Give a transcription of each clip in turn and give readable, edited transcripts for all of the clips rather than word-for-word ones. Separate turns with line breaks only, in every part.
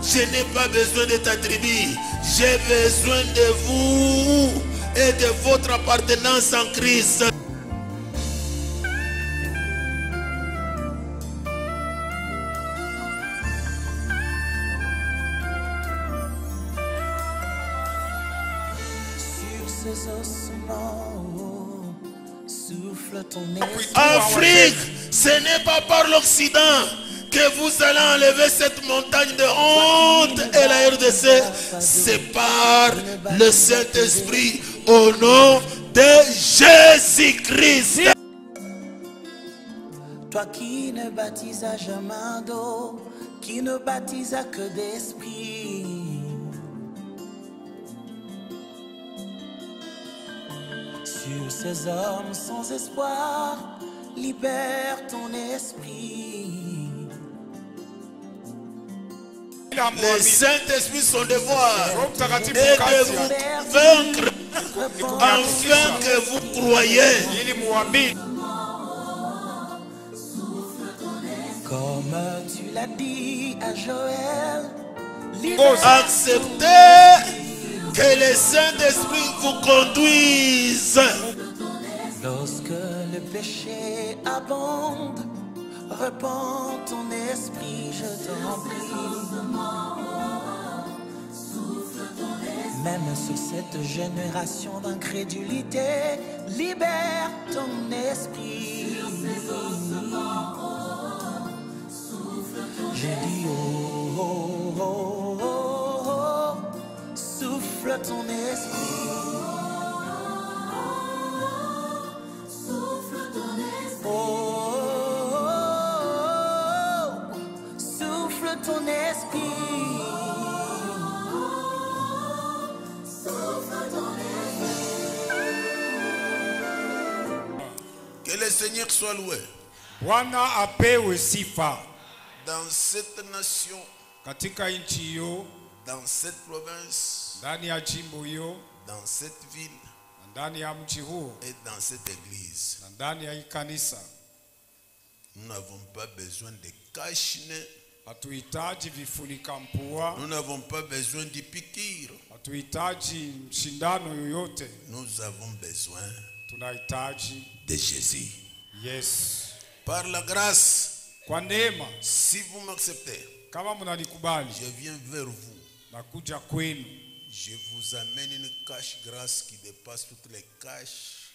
Je n'ai pas besoin de ta tribu. J'ai besoin de vous et de votre appartenance en Christ. Afrique, ce n'est pas par l'Occident que vous allez enlever cette montagne de honte et la RDC. C'est par le Saint-Esprit au nom de Jésus-Christ.
Toi qui ne baptises jamais d'eau, qui ne baptises que d'esprit. Sur ces hommes sans espoir, libère ton esprit.
Le Saint-Esprit, son devoir est de vous vaincre afin que vous croyez.
Comme tu l'as dit à Joël,
acceptez que le Saint-Esprit vous conduise.
Lorsque le péché abonde, repends ton esprit, je t'en prie. Même sur cette génération d'incrédulité, libère ton esprit. J'ai dit oh, oh, oh, oh, oh, souffle ton esprit. Souffle ton esprit. Oh, oh, oh, oh, souffle ton esprit. Souffle ton esprit.
Que le Seigneur soit loué.
Bwana apewe sifa.
Dans cette nation,
katika nchi hiyo,
dans cette province,
ndani ya jimbo hiyo,
dans cette ville,
ndani ya mji huo,
et dans cette église,
ndani ya kanisa,
nous n'avons pas besoin de cache-nez.
Hatuhitaji vifunika mpua.
Nous n'avons pas besoin de piqûre.
Hatuhitaji mshindano yoyote.
Nous avons besoin
tunahitaji
de Jésus.
Yes.
Par la grâce,
kwa neema,
si vous m'acceptez,
kama mnanikubali,
je viens vers vous.
Nakuja kwenu.
Je vous amène une cache grâce qui dépasse toutes les caches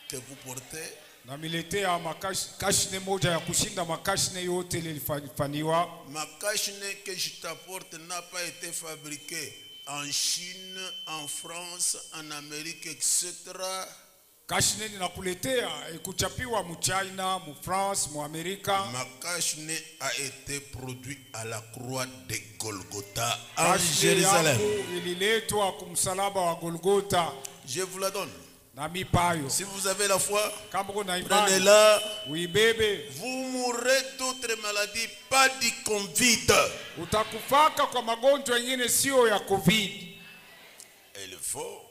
que vous portez.
Namiletea makashne moja ya kushinda makashne yote ilifanywa.
Ma cache-nez que je t'apporte n'a pas été fabriquée en Chine, en France, en Amérique, etc.
Kashne ninakuletea ikuchapiwa mu China, mu France, mu Amerika.
Ma cache-nez a été produit à la croix de Golgotha en Jérusalem.
Ililetwa kumsalaba wa Golgotha.
Je vous la donne. Si vous avez la foi, prenez-la.
Oui, bébé.
Vous mourrez d'autres maladies, pas du Covid.
Utakufaka kwa magonjwa mengine sio ya Covid.
Et le faux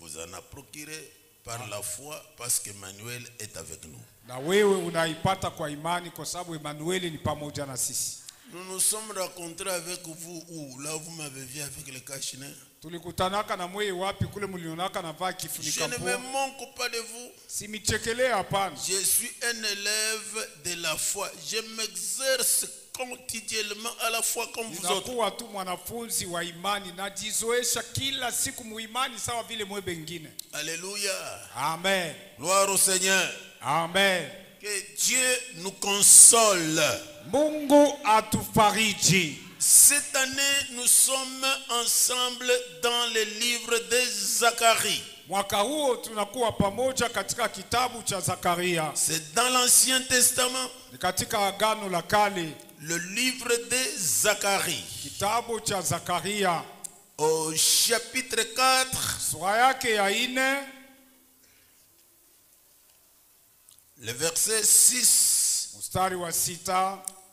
vous en a procuré par la foi parce qu'Emmanuel est avec nous.
Na wewe unaipata kwa imani kwa sababu Emmanuel ni pamoja na sisi.
Nous nous sommes rencontrés avec vous où là vous m'avez vu avec le cache-nez.
Tulikutanaka na mwe wapi kule mlionaka na vaa kifunika
mpua. Je ne me manque pas de vous.
Si michekelea hapana.
Je suis un élève de la foi. Je m'exerce quotidiennement à la foi comme vous autres.
Ninakuwa tu mwanafunzi wa imani na jizoesha kila siku muimani sawa vile mwe bengine.
Alléluia.
Amen.
Gloire au Seigneur.
Amen.
Que Dieu nous console.
Mungu atufariji.
Cette année, nous sommes ensemble dans le livre de Zacharie.
Mwaka huo tunakuwa pamoja katika kitabu cha Zakaria.
C'est dans l'Ancien Testament.
Ni katika Agano la Kale.
Le livre de Zacharie.
Kitabu cha Zakaria.
Au chapitre 4.
Sura yake ya 4.
Le verset 6.
Mstari wa 6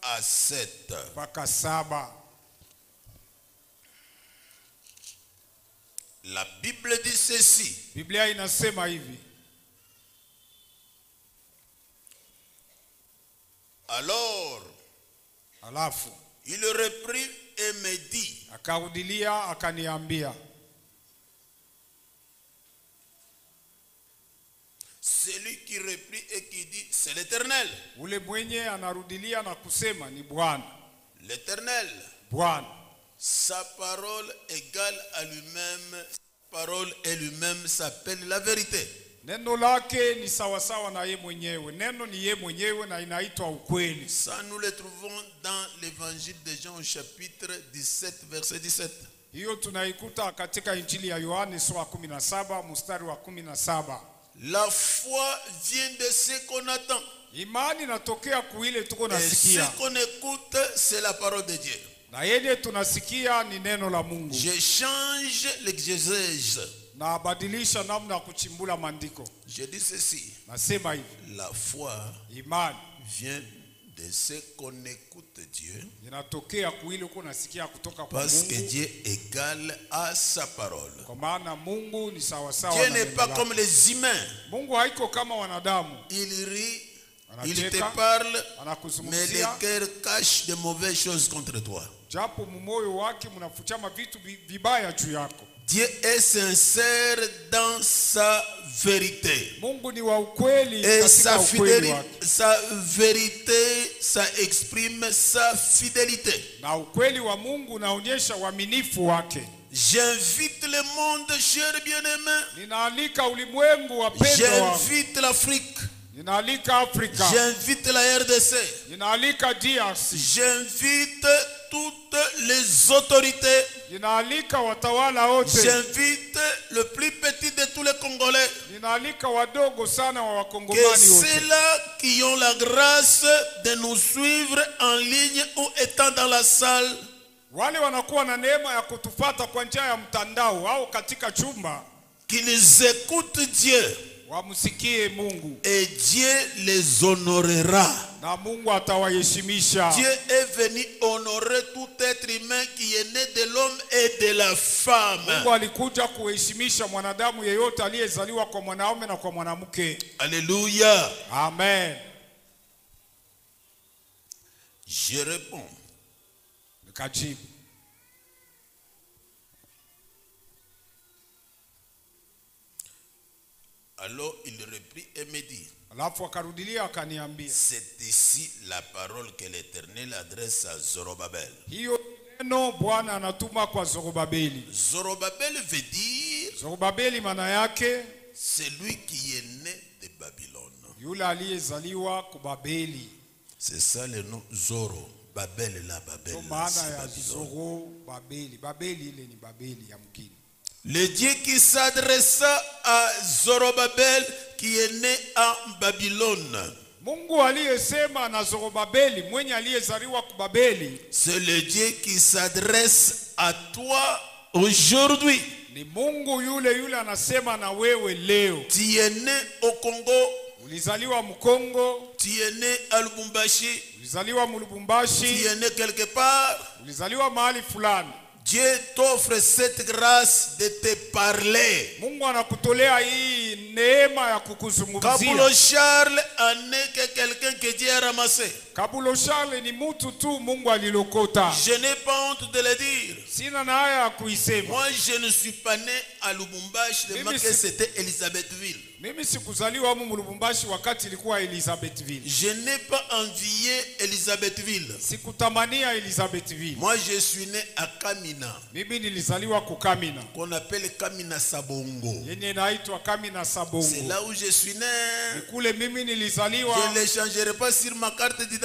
à 7.
mpaka 7.
La Bible dit ceci.
Biblia inasema hivi.
Alors,
alafu
Il reprit et me dit,
Akarudilia akaniambia,
celui qui reprit et qui dit, c'est l'Éternel.
ule mwenye anarudilia na kusema ni Bwana.
L'Éternel,
Bwana.
sa parole égale à lui-même, sa parole et lui-même s'appelle la vérité.
Neno lake ni sawasawa na ye mwenyewe. Neno ni ye mwenyewe na inaitwa ukweli.
Ça nous le trouvons dans l'évangile de Jean au chapitre 17 verset 17.
Hiyo tunaikuta katika Injili ya Yohane sura 17 mstari wa 17.
La foi vient de ce qu'on attend.
Imani inatokea kuile tuko
Et
nasikia.
ce qu'on écoute, c'est la parole de Dieu.
Na yeye tunasikia ni neno la Mungu.
Je change l'exégèse.
Na badilisha namna kuchimbula maandiko.
Je dis ceci.
Nasema hivi.
La foi
Imani
vient de ce qu'on écoute Dieu.
inatokea kuile uko nasikia kutoka kwa
Parce que
Mungu.
Dieu égale à sa parole.
Kwa maana Mungu ni sawasawa
Dieu
na
n'est
neno
pas
lake.
comme les humains.
Mungu haiko kama wanadamu.
Il rit, il
Anacheka,
te parle, mais le
anakuzungumzia,
cœur cache de mauvaises choses contre toi.
japo mumoyo wake mnafuchama vitu vibaya juu yako.
Dieu est sincère dans sa vérité.
Mungu ni wa ukweli
Et
katika ukweli wake.
sa vérité, ça exprime sa fidélité.
Na ukweli wa Mungu unaonyesha uaminifu wake.
J'invite le monde, cher bien-aimé.
Ninaalika ulimwengu wapendwa wangu.
J'invite l'Afrique.
Ninaalika Afrika.
J'invite la RDC.
Ninaalika DRC.
J'invite toutes les autorités.
Ninaalika watawala wote.
J'invite le plus petit de tous les Congolais.
Ninaalika wadogo sana wa
Que
wakongomani wote.
ceux-là qui ont la grâce de nous suivre en ligne ou étant dans la salle,
Wale wanakuwa na neema ya kutufata kwa njia ya mtandao au katika chumba,
qu'ils écoutent Dieu.
wamsikie Mungu.
Et Dieu les honorera.
Na Mungu atawaheshimisha.
Dieu est venu honorer tout être humain qui est né de l'homme et de la femme.
Mungu alikuja kuheshimisha mwanadamu yeyote aliyezaliwa kwa mwanaume na kwa mwanamke.
Alléluia.
Amen.
Je réponds.
Nikajibu.
Alors il reprit et me dit,
Alafu akarudilia akaniambia,
c'est ici la parole que l'Éternel adresse à Zorobabel.
hiyo neno Bwana anatuma kwa Zorobabeli.
Zorobabel veut dire
Zorobabeli maana yake
celui qui est né de Babylone.
yule aliyezaliwa kubabeli.
C'est ça le nom Zoro. Babel là, Babel.
Ndio
Là,
maana
c'est
ya
Babylone.
Zoro Babeli. Babeli ile ni Babeli ya mkini.
Le Dieu qui s'adressa à Zorobabel qui est né en Babylone.
Mungu aliyesema na Zorobabeli mwenye aliyezaliwa kubabeli,
C'est le Dieu qui s'adresse à toi aujourd'hui.
ni Mungu yule anasema na wewe leo.
Tu es né au Congo,
Ulizaliwa Mkongo,
tu es né à Lubumbashi,
ulizaliwa
tu
Mulubumbashi,
es né quelque part.
ulizaliwa mahali fulani.
Dieu t'offre cette grâce de te parler.
Mungu anakutolea hii neema ya
Kabulo
kukuzungumzia.
Charles n'est que quelqu'un que Dieu a ramassé.
Kabulo Charles ni mtu tu Mungu alilokota.
Je n'ai pas honte de le dire.
Sina na haya ya kuisema.
Moi, je ne suis pas né à Lubumbashi,
Mimi
que c'était Elisabethville.
Mimi sikuzaliwa humu Mulubumbashi wakati ilikuwa Elizabethville.
Je n'ai pas envié Elisabethville.
Sikutamania Elizabethville.
Moi, je suis né à Kamina,
Mimi nilizaliwa kukamina.
qu'on appelle Kamina Sabongo.
Yenye inaitwa Kamina
C'est
Sabongo.
là où je suis né.
Kule mimi nilizaliwa.
Je ne le changerai pas sur ma carte d'identité.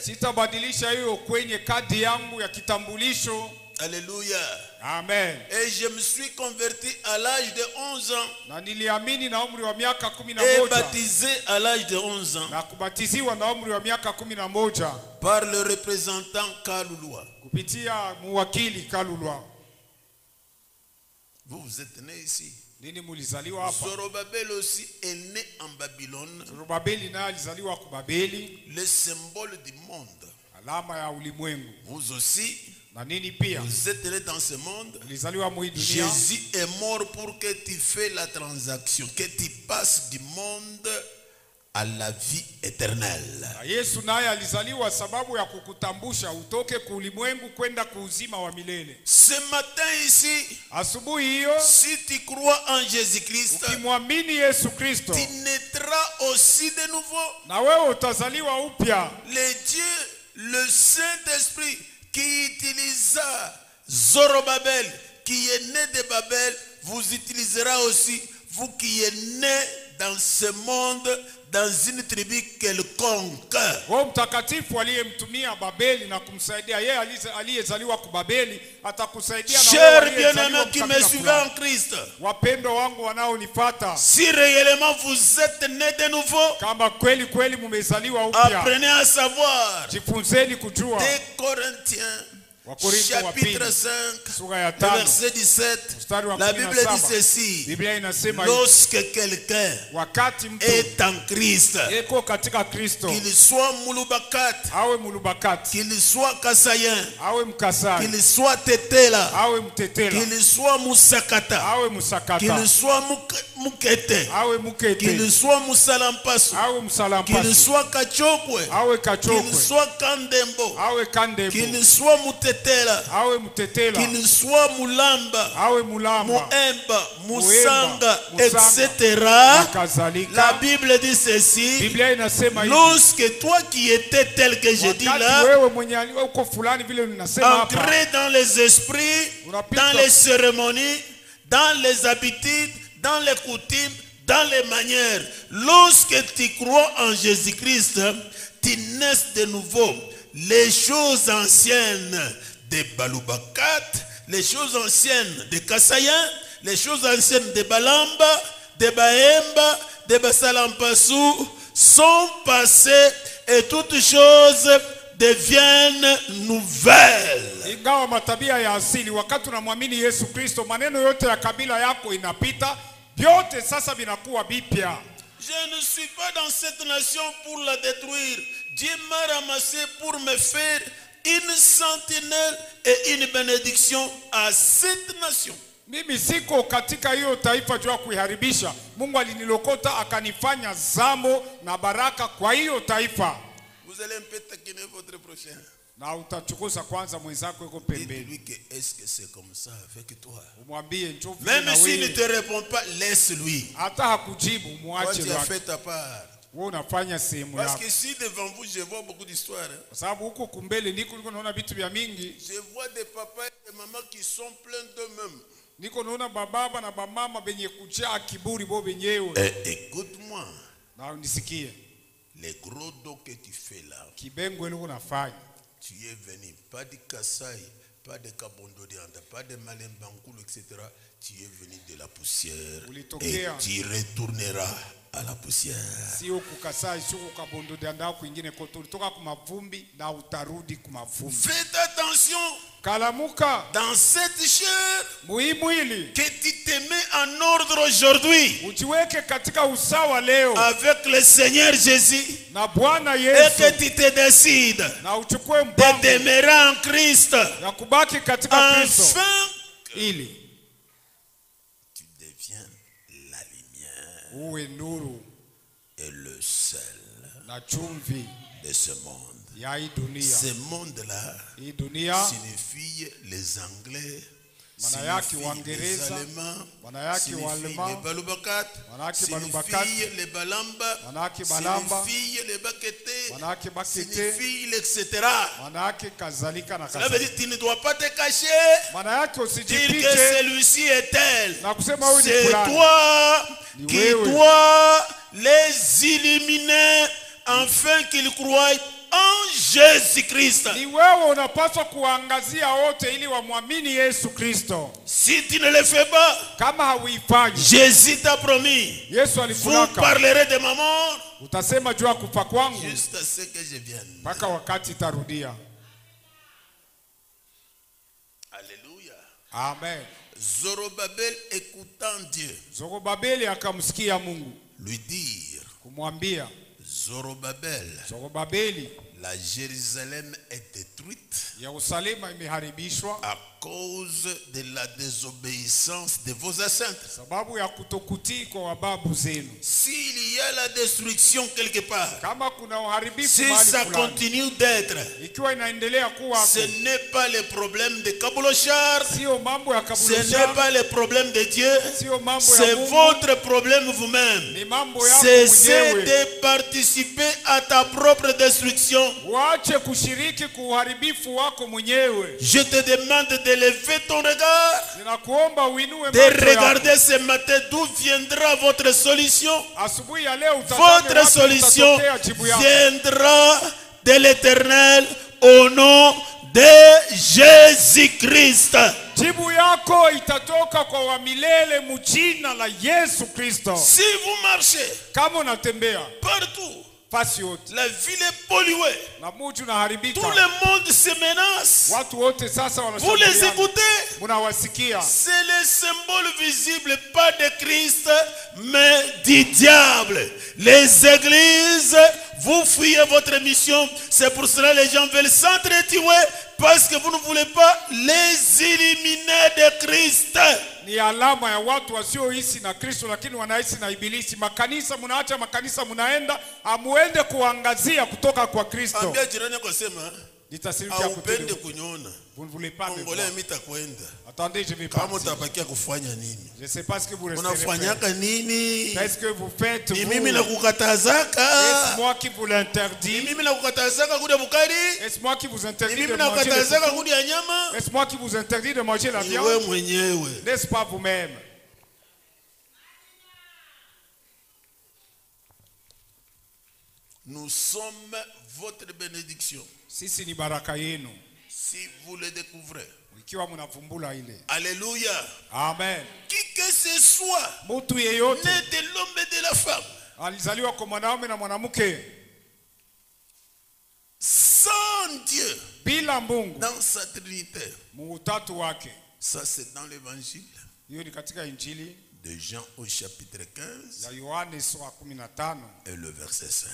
Sitabadilisha hiyo kwenye kadi yangu ya kitambulisho.
Alléluia.
Amen.
Et je me suis converti à l'âge de 11 ans.
Na niliamini na umri wa miaka
Et
11
baptisé à l'âge de 11 ans
na kubatiziwa na umri wa miaka 11
par le représentant Kalulwa.
kupitia muwakili Kalulwa.
Vous êtes né ici.
Nini mulizaliwa hapa?
Zorobabel aussi est né en Babylone,
Zorobabeli naye alizaliwa kubabeli,
le symbole du monde.
alama ya ulimwengu.
Vous aussi,
Na nini pia?
vous êtes né dans ce monde.
Ulizaliwa mwi dunia.
Jésus est mort pour que tu fasses la transaction, que tu passes du monde à la vie éternelle.
Na Yesu naye alizaliwa sababu ya kukutambusha utoke kuulimwengu kwenda kuuzima wa milele.
Ce matin ici,
Asubuhi hiyo,
si tu crois en Jésus-Christ,
ukimwamini Yesu Kristo,
tu naîtras aussi de nouveau.
na wewe utazaliwa upya.
Le Dieu, le Saint-Esprit qui utilisa Zorobabel, qui est né de Babel, vous utilisera aussi, vous qui êtes né dans ce monde, dans une tribu quelconque.
Roho Mtakatifu aliyemtumia Babeli na kumsaidia yeye aliyezaliwa ku Babeli atakusaidia na wewe.
Chers bien-aimés qui me suivez en Christ,
wapendo wangu wanaonifuata,
si réellement vous êtes nés de nouveau,
kama kweli kweli mumezaliwa upya,
apprenez à savoir.
jifunzeni kujua.
2 Corinthiens chapitre 5, verset 17, la Bible dit ceci: lorsque quelqu'un est en Christ, qu'il soit Mulubakat, qu'il soit Kassayen, qu'il soit Tetela, qu'il soit Musakata, qu'il soit Mukete, qu'il soit Musalampasu, qu'il soit Kachokwe, qu'il soit Kandembo, qu'il soit Mutete, qu'il soit Mulamba, Moemba, Musanga, etc. La Bible dit ceci: lorsque toi qui étais tel que je dis là, ancré dans les esprits, dans les cérémonies, dans les habitudes, dans les coutumes, dans les manières, lorsque tu crois en Jésus-Christ, tu nais de nouveau. Les choses anciennes de Balubakat, les choses anciennes de Kassayen, les choses anciennes de Balamba, de Baemba, de Basalampasu sont passées et toutes choses deviennent nouvelles.
Ingawa matabia ya asili, wakati unamwamini Yesu Kristo, maneno yote ya kabila yako inapita, vyote sasa vinakuwa vipya.
Je ne suis pas dans cette nation pour la détruire. Dieu m'a ramassé pour me faire une sentinelle et une bénédiction à cette nation.
Mimi siko katika hiyo taifa juu ya kuiharibisha. Mungu alinilokota akanifanya zamo na baraka kwa hiyo taifa.
Vous allez un peu taquiner votre prochain.
Na utachukuza kwanza mwenzako yuko pembeni.
Dis-lui que est-ce que c'est comme ça avec toi?
Umwambie njoo.
Même s'il ne te répond pas, laisse-lui.
Hata hakujibu muache.
Tu as fait ta part.
Wewe unafanya sehemu yako.
Parce que si devant vous je vois beaucoup d'histoires.
Kwa sababu huko kumbele niko naona vitu vya mingi.
Je vois des papas et des mamans qui sont pleins d'eux-mêmes.
Niko naona bababa na bamama benye kujaa kiburi bo benyewe.
Écoute-moi.
Na unisikie.
Les gros dos que tu fais là.
Kibengo ile unafanya.
Tu es venu, pas de Kassai, pas de Kabondo de Anda, pas de Malembangoulou, etc. Tu es venu de la poussière et tu retourneras à la poussière.
Sio kukasai, sio kukabondo de Anda kwingine koto ulitoka kumavumbi na utarudi kumavumbi.
Faites attention.
Kalamuka
dans cette chair
muhimwili
que tu te mets en ordre aujourd'hui
ujiweke katika usawa leo
avec le Seigneur Jésus
na Bwana
et
Yesu
que tu te décides
na uchukue
de
mpango
demeurer en Christ
ya kubaki katika Kristo
afin
ili
tu deviens la lumière
uwe nuru
et le sel
na chumvi
de ce monde.
ya hii dunia.
Ce monde-là signifie les Anglais,
maana yake Waingereza, maana yake Walema,
les Balubakat,
maana yake Balubakat,
les Balamba,
maana yake Balamba,
les Bakete,
maana yake Bakete,
etc.
maana yake kadhalika na
Cela veut dire
kadhalika.
que tu ne dois pas te cacher.
Maana yake
Dire
usijifiche
que celui-ci est tel.
na kusema wewe ni
C'est
fulani.
toi
Ni
qui
wewe.
dois les illuminer afin qu'ils croient en Jésus-Christ.
Ni wewe unapaswa kuangazia wote ili wamwamini Yesu Kristo.
Si tu ne le fais pas,
Kama hauifanyi,
Jésus t'a promis,
Yesu
vous
alifunaka,
parlerez de ma mort
utasema juu ya kufa kwangu
jusqu'à ce que je vienne.
mpaka wakati itarudia.
Alléluia.
Amen.
Zorobabel écoutant Dieu
Zorobabeli akamsikia Mungu
lui dire,
kumwambia
Zorobabel,
Zorobabeli,
La Jérusalem est détruite
Yerusalema imeharibishwa
à cause de la désobéissance de vos ancêtres.
sababu ya kutokutii kwa wababu zenu.
S'il y a la destruction quelque part,
Kama kuna uharibifu
si
mahali
ça
fulani,
continue d'être,
ikiwa inaendelea kuwa
ce n'est pas le problème de Kaboulochar,
sio mambo ya
ce n'est
Kabulosha,
pas le problème de Dieu,
sio mambo
c'est
ya Mungu,
votre problème vous-même.
ni mambo yako
Cessez
mwenyewe.
de participer à ta propre destruction.
Waache kushiriki kwa uharibifu wako mwenyewe.
Je te demande de lever ton regard,
Ninakuomba uinue
de
macho yako.
regarder ce matin d'où viendra votre solution.
Asubuhi ya leo utazame
Votre
wapi
solution
utatokea jibu yako.
viendra de l'Éternel au nom de Jésus-Christ.
Jibu yako itatoka kwa wa milele mjina la Yesu Kristo.
Si vous marchez
Kama unatembea
partout,
fasi yote
la ville est polluée,
na mji unaharibika,
tout le monde se menace.
watu wote sasa
Vous les
wanashambuliana,
écoutez?
mnawasikia.
C'est le symbole visible, pas de Christ, mais du diable. Les églises, vous fuyez votre mission. C'est pour cela que les gens veulent s'entretuer, parce que vous ne voulez pas les éliminer de Christ.
Ni alama ya watu wasioishi na Kristo lakini wanaishi na ibilisi. Makanisa mnaacha makanisa, mnaenda amuende kuangazia kutoka kwa Kristo.
Ambia jirani yako sema,
Nitasirikia
haupende
kutenda.
kuniona.
Vous ne voulez pas me
Ongolea
voir.
mitakwenda.
Attendez, je vais
Kama
partir.
utabakia kufanya nini?
Je ne sais pas ce que vous resterez faire.
Unafanyaka nini?
Qu'est-ce que vous faites,
Ni
vous?
mimi nakukatazaka.
Est-ce moi qui vous
Ni
l'interdis?
mimi nakukatazaka kuja bukari.
Est-ce moi qui vous
Ni
interdis de
mimi
manger le
nakukatazaka
fufu?
kuja nyama.
Est-ce moi qui vous interdis de manger la
Ni
viande?
wewe mwenyewe.
N'est-ce pas vous-même?
Nous sommes votre bénédiction.
Sisi ni baraka yenu.
Si vous le découvrez.
Ikiwa mnavumbula ile.
Alléluia.
Amen.
Qui que ce soit,
Mtu yeyote
né de l'homme et de la femme,
alizaliwa kwa mwanaume na mwanamke,
sans Dieu,
bila Mungu
dans sa trinité.
muutatu wake.
Ça, c'est dans l'évangile
Hiyo ni katika Injili
de Jean au chapitre 15
ya Yohane sura 15
et le verset 5.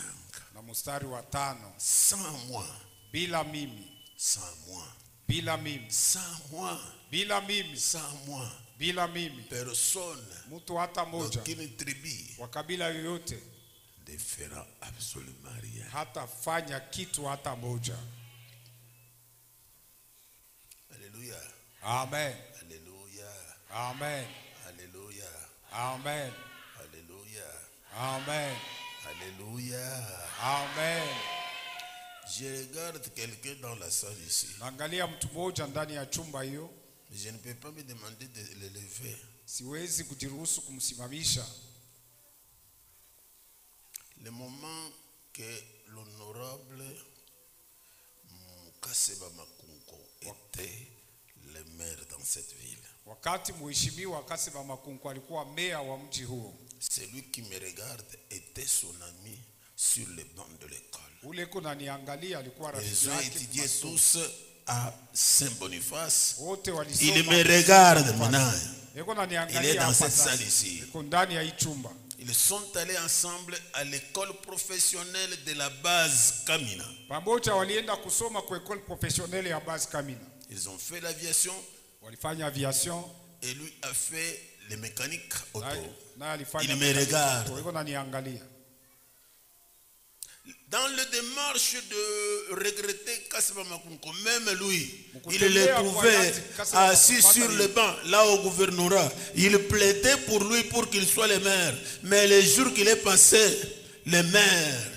na mstari wa 5.
Sans moi,
Bila mimi,
sans moi,
bila mimi,
sans moi,
bila mimi,
sans moi,
bila mimi,
personne,
mtu hata moja
aucune tribu
wa kabila yoyote
ne fera absolument rien.
hata fanya kitu hata moja.
Alléluia.
Amen.
Alléluia.
Amen.
Alléluia.
Amen.
Alléluia.
Amen.
Alléluia.
Amen.
Je regarde quelqu'un dans la salle ici.
Naangalia mtu mmoja ndani ya chumba hiyo.
Je ne peux pas me demander de le lever.
Siwezi kujiruhusu kumsimamisha.
Le moment que l'honorable Mukaseba Makunko était le maire dans cette ville,
Wakati mheshimiwa Kaseba Makunku alikuwa meya wa mji huo,
celui qui me regarde était son ami sur les bancs de l'école.
ule kuna niangalia alikuwa
Ils
rafiki
ont
yake.
étudié tous à Saint-Boniface.
Wote walisoma.
Il me regarde maintenant.
Yuko na
Il est
niangalia
dans
hapa
cette
sasa.
salle ici.
Yuko ndani ya hii chumba.
Ils sont allés ensemble à l'école professionnelle de la base Kamina.
Pamoja walienda kusoma kwa école professionnelle ya base Kamina.
Ils ont fait l'aviation
Walifanya aviation.
et lui a fait les mécaniques auto.
Na alifanya.
Il me regarde.
Yuko na niangalia.
Dans le démarche de regretter Kaseba Makunko, même lui, il
Mkutembea
le trouvait
kwa Kaseba
assis
Makunko
sur le banc, là au gouvernorat. Il plaidait pour lui pour qu'il soit le maire. Mais les jours qu'il est passé, le maire,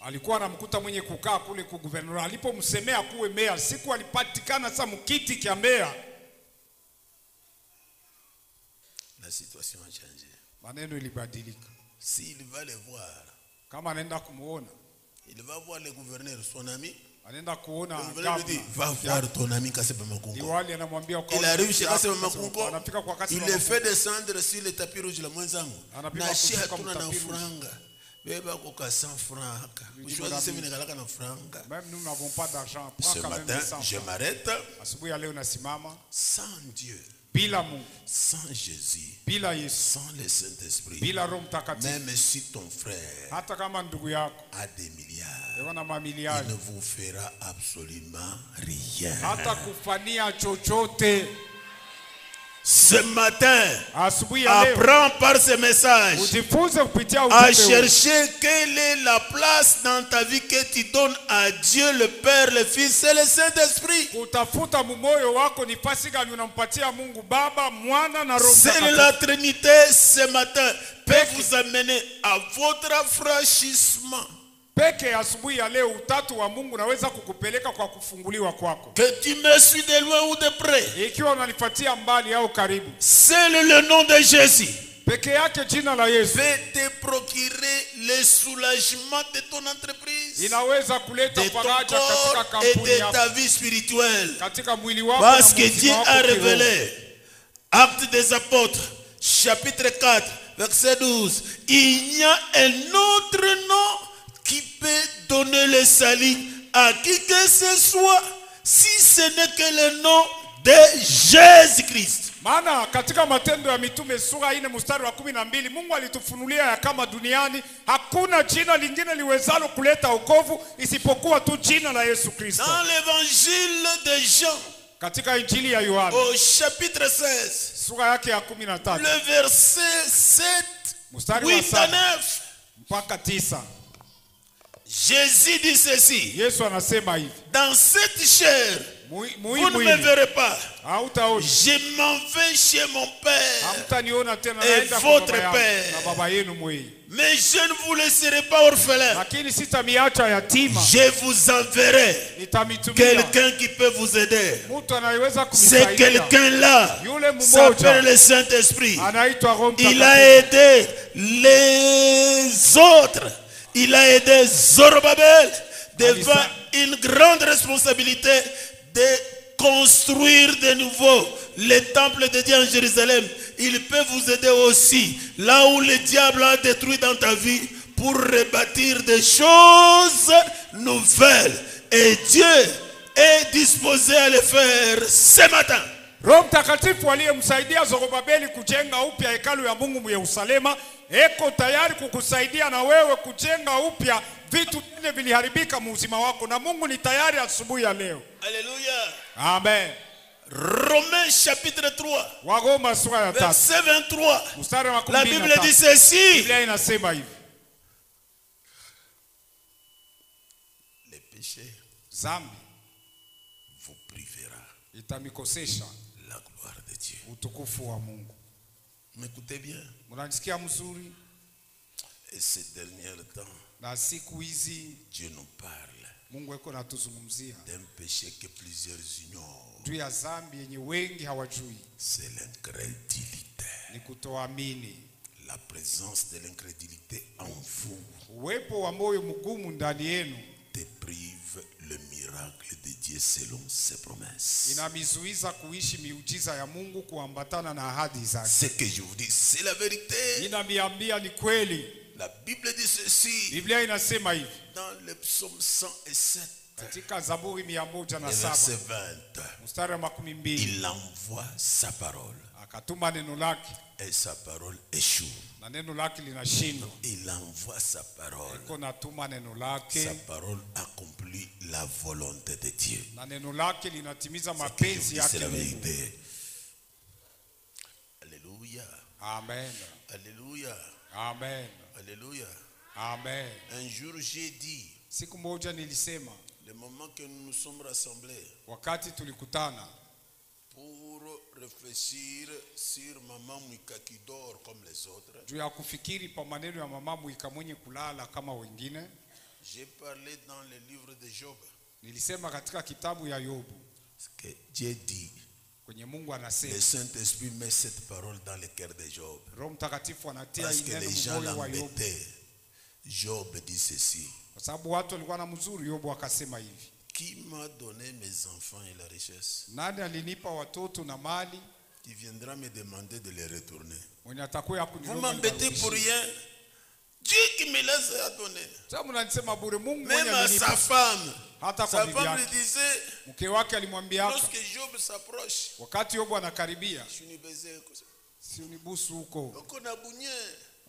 Alikuwa anamkuta mwenye kukaa kule ku gouvernorat. Alipomsemea kuwe meya, siku alipatikana sasa mkiti kia meya.
la situation a changé.
Maneno ilibadilika.
S'il va le voir,
Kama anaenda kumuona,
il va voir le gouverneur, son ami.
anaenda kuona
Le gouverneur lui dit,
gavana.
va voir ton ami Kaseba Makunko.
Diwali anamwambia
Il arrive chez Kaseba
Kaseba
Makunko,
anafika kwa
il
Kaseba
le
Makunko.
fait descendre sur le tapis rouge la mwenzangu.
Anapigwa
Na shi
kushuka
hatuna na
mtapiri.
franga. Beba koka 100 francs. Vous choisissez minegalaka na franga.
Même nous n'avons pas d'argent. Prends
Ce
quand même
matin,
100
je
francs.
m'arrête.
Asubuhi ya leo nasimama
Sans Dieu,
bila Mungu,
sans Jésus,
bila Yesu,
sans le Saint-Esprit,
bila Roho Mtakatifu.
même si ton frère
Hata kama ndugu yako
a des milliards,
yuko na
il
mamilioni,
ne vous fera absolument rien.
hata kufanyia chochote.
Ce matin,
Asubuhi ya leo
apprends par ce message
ujifunze kupitia
à
ujumbe huu.
chercher quelle est la place dans ta vie que tu donnes à Dieu, le Père, le Fils et le Saint-Esprit.
Kutafuta moyo wako ni fasi gani unampatia Mungu Baba, Mwana na Roho
Seule
Mtakatifu.
la Trinité ce matin peut vous amener à votre affranchissement.
Peke asubuhi ya leo utatu wa Mungu naweza kukupeleka kwa kufunguliwa kwako.
Que tu me suis de loin ou de près.
Ikiwa unanifuatia mbali au karibu.
Seul le nom de Jésus
Peke yake jina la Yesu
peut te procurer le soulagement de ton entreprise,
inaweza kuleta
de ton
faraja katika
corps et
kampuni
de
yako,
ta vie spirituelle.
katika mwili wako
Parce
na
que
mwili
Dieu
wako
a
kiroho.
révélé, Actes des Apôtres, chapitre 4, verset 12, il y a un autre nom qui peut donner le salut à qui que ce soit, si ce n'est que le nom de Jésus-Christ.
Maana katika Matendo ya Mitume sura 4 mstari wa 12 Mungu alitufunulia ya kama duniani hakuna jina lingine liwezalo kuleta wokovu isipokuwa tu jina la Yesu Kristo.
Dans l'évangile de Jean,
Katika Injili ya Yohana
au chapitre 16,
sura yake ya 13
le verset 7,
mstari wa
8 à
7
9,
mpaka 9
Jésus dit ceci:
Yesu anasema hivi,
dans cette chair, vous ne me
muhimu
verrez pas.
hautaona,
Je m'en vais chez mon Père,
hamtaniona tena,
Et
naenda kwa
votre
baba yangu
Père.
na baba yenu mwei,
mais je ne vous laisserai pas orphelin.
lakini sitamiacha yatima,
Je vous enverrai
nitamitumia
quelqu'un qui peut vous aider.
mtu anayeweza
C'est
kunisaidia.
quelqu'un-là
Yule
s'appelle
mmoja
le Saint-Esprit.
anaitwa Roho
Il a
Mtakatifu.
aidé les autres. Il a aidé Zorobabel devant une grande responsabilité de construire de nouveau le temple de Dieu en Jérusalem. Il peut vous aider aussi là où le diable a détruit dans ta vie pour rebâtir des choses nouvelles. Et Dieu est disposé à le faire ce matin.
Roho Mtakatifu aliyemsaidia Zorobabeli kujenga upya hekalu ya Mungu Yerusalema, eko tayari kukusaidia na wewe kujenga upya vitu vile viliharibika muuzima wako, na Mungu ni tayari asubuhi ya leo.
Alléluia.
Amen.
Romains chapitre 3,
Waroma sura ya 3
verset 23.
mstari wa
La Bible
13.
dit ceci:
Biblia inasema hivi,
le péché
zambi
vous privera
itamikosesha
la gloire de Dieu.
utukufu wa Mungu.
M'écoutez bien.
Mnanisikia mzuri?
Et ces derniers temps,
Na siku hizi
Dieu nous parle
Mungu yuko natuzungumzia
d'un péché que plusieurs ignorent.
juu ya zambi yenye wengi hawajui,
C'est l'incrédulité.
ni kutoamini.
La présence de l'incrédulité en vous
Uwepo wa moyo mgumu ndani yenu
te prive le miracle de Dieu selon ses promesses.
inamizuiza kuishi miujiza ya Mungu kuambatana na ahadi zake.
Ce que je vous dis, c'est la vérité.
Ninamiambia ni kweli.
La Bible dit ceci
Biblia inasema hivi
dans le psaume 107,
katika Zaburi
le verset
107
20.
mstari wa 12,
Il envoie sa parole
akatuma neno lake
et sa parole échoue.
na neno lake linashindwa.
Il envoie sa parole.
Iko natuma neno
Sa
lake
parole accomplit la volonté de Dieu.
na neno lake linatimiza
Ce que je vous
mapenzi
dis,
yake
c'est la
Mungu.
vérité. Alléluia.
Amen.
Alléluia.
Amen.
Alléluia.
Amen.
Un jour j'ai dit,
Siku moja nilisema
le moment que nous nous sommes rassemblés
wakati tulikutana
pour réfléchir sur Maman Mwika qui dort comme les autres,
juu ya kufikiri pa maneno ya mama Mwika mwenye kulala kama wengine,
j'ai parlé dans le livre de Job.
nilisema katika kitabu ya Yobu
Ce que Dieu dit,
kwenye Mungu
le
anasema,
Saint-Esprit met cette parole dans le cœur de Job.
Roho Mtakatifu anatia
Parce que
neno
les gens
moyo wa Yobu,
l'embêtaient. Job dit ceci:
kwa sababu watu walikuwa na mzuri. Yobu akasema hivi,
qui m'a donné mes enfants et la richesse?
nani alinipa watoto na mali,
Qui viendra me demander de les retourner?
mwenye atakuwa
Vous
kuniomba
m'embêtez pour
niwarudishie.
rien. Dieu qui me les a donnés.
Sasa mnanisema bure, Mungu
Même
mwenye
à
amenipa.
sa femme.
Hata
Sa
kwa bibi
femme lui
yake.
disait,
Mke wake alimwambiaka
lorsque Job s'approche,
wakati Yobu anakaribia,
je suis baisé.
si unibusu huko.
Donc on a bougné.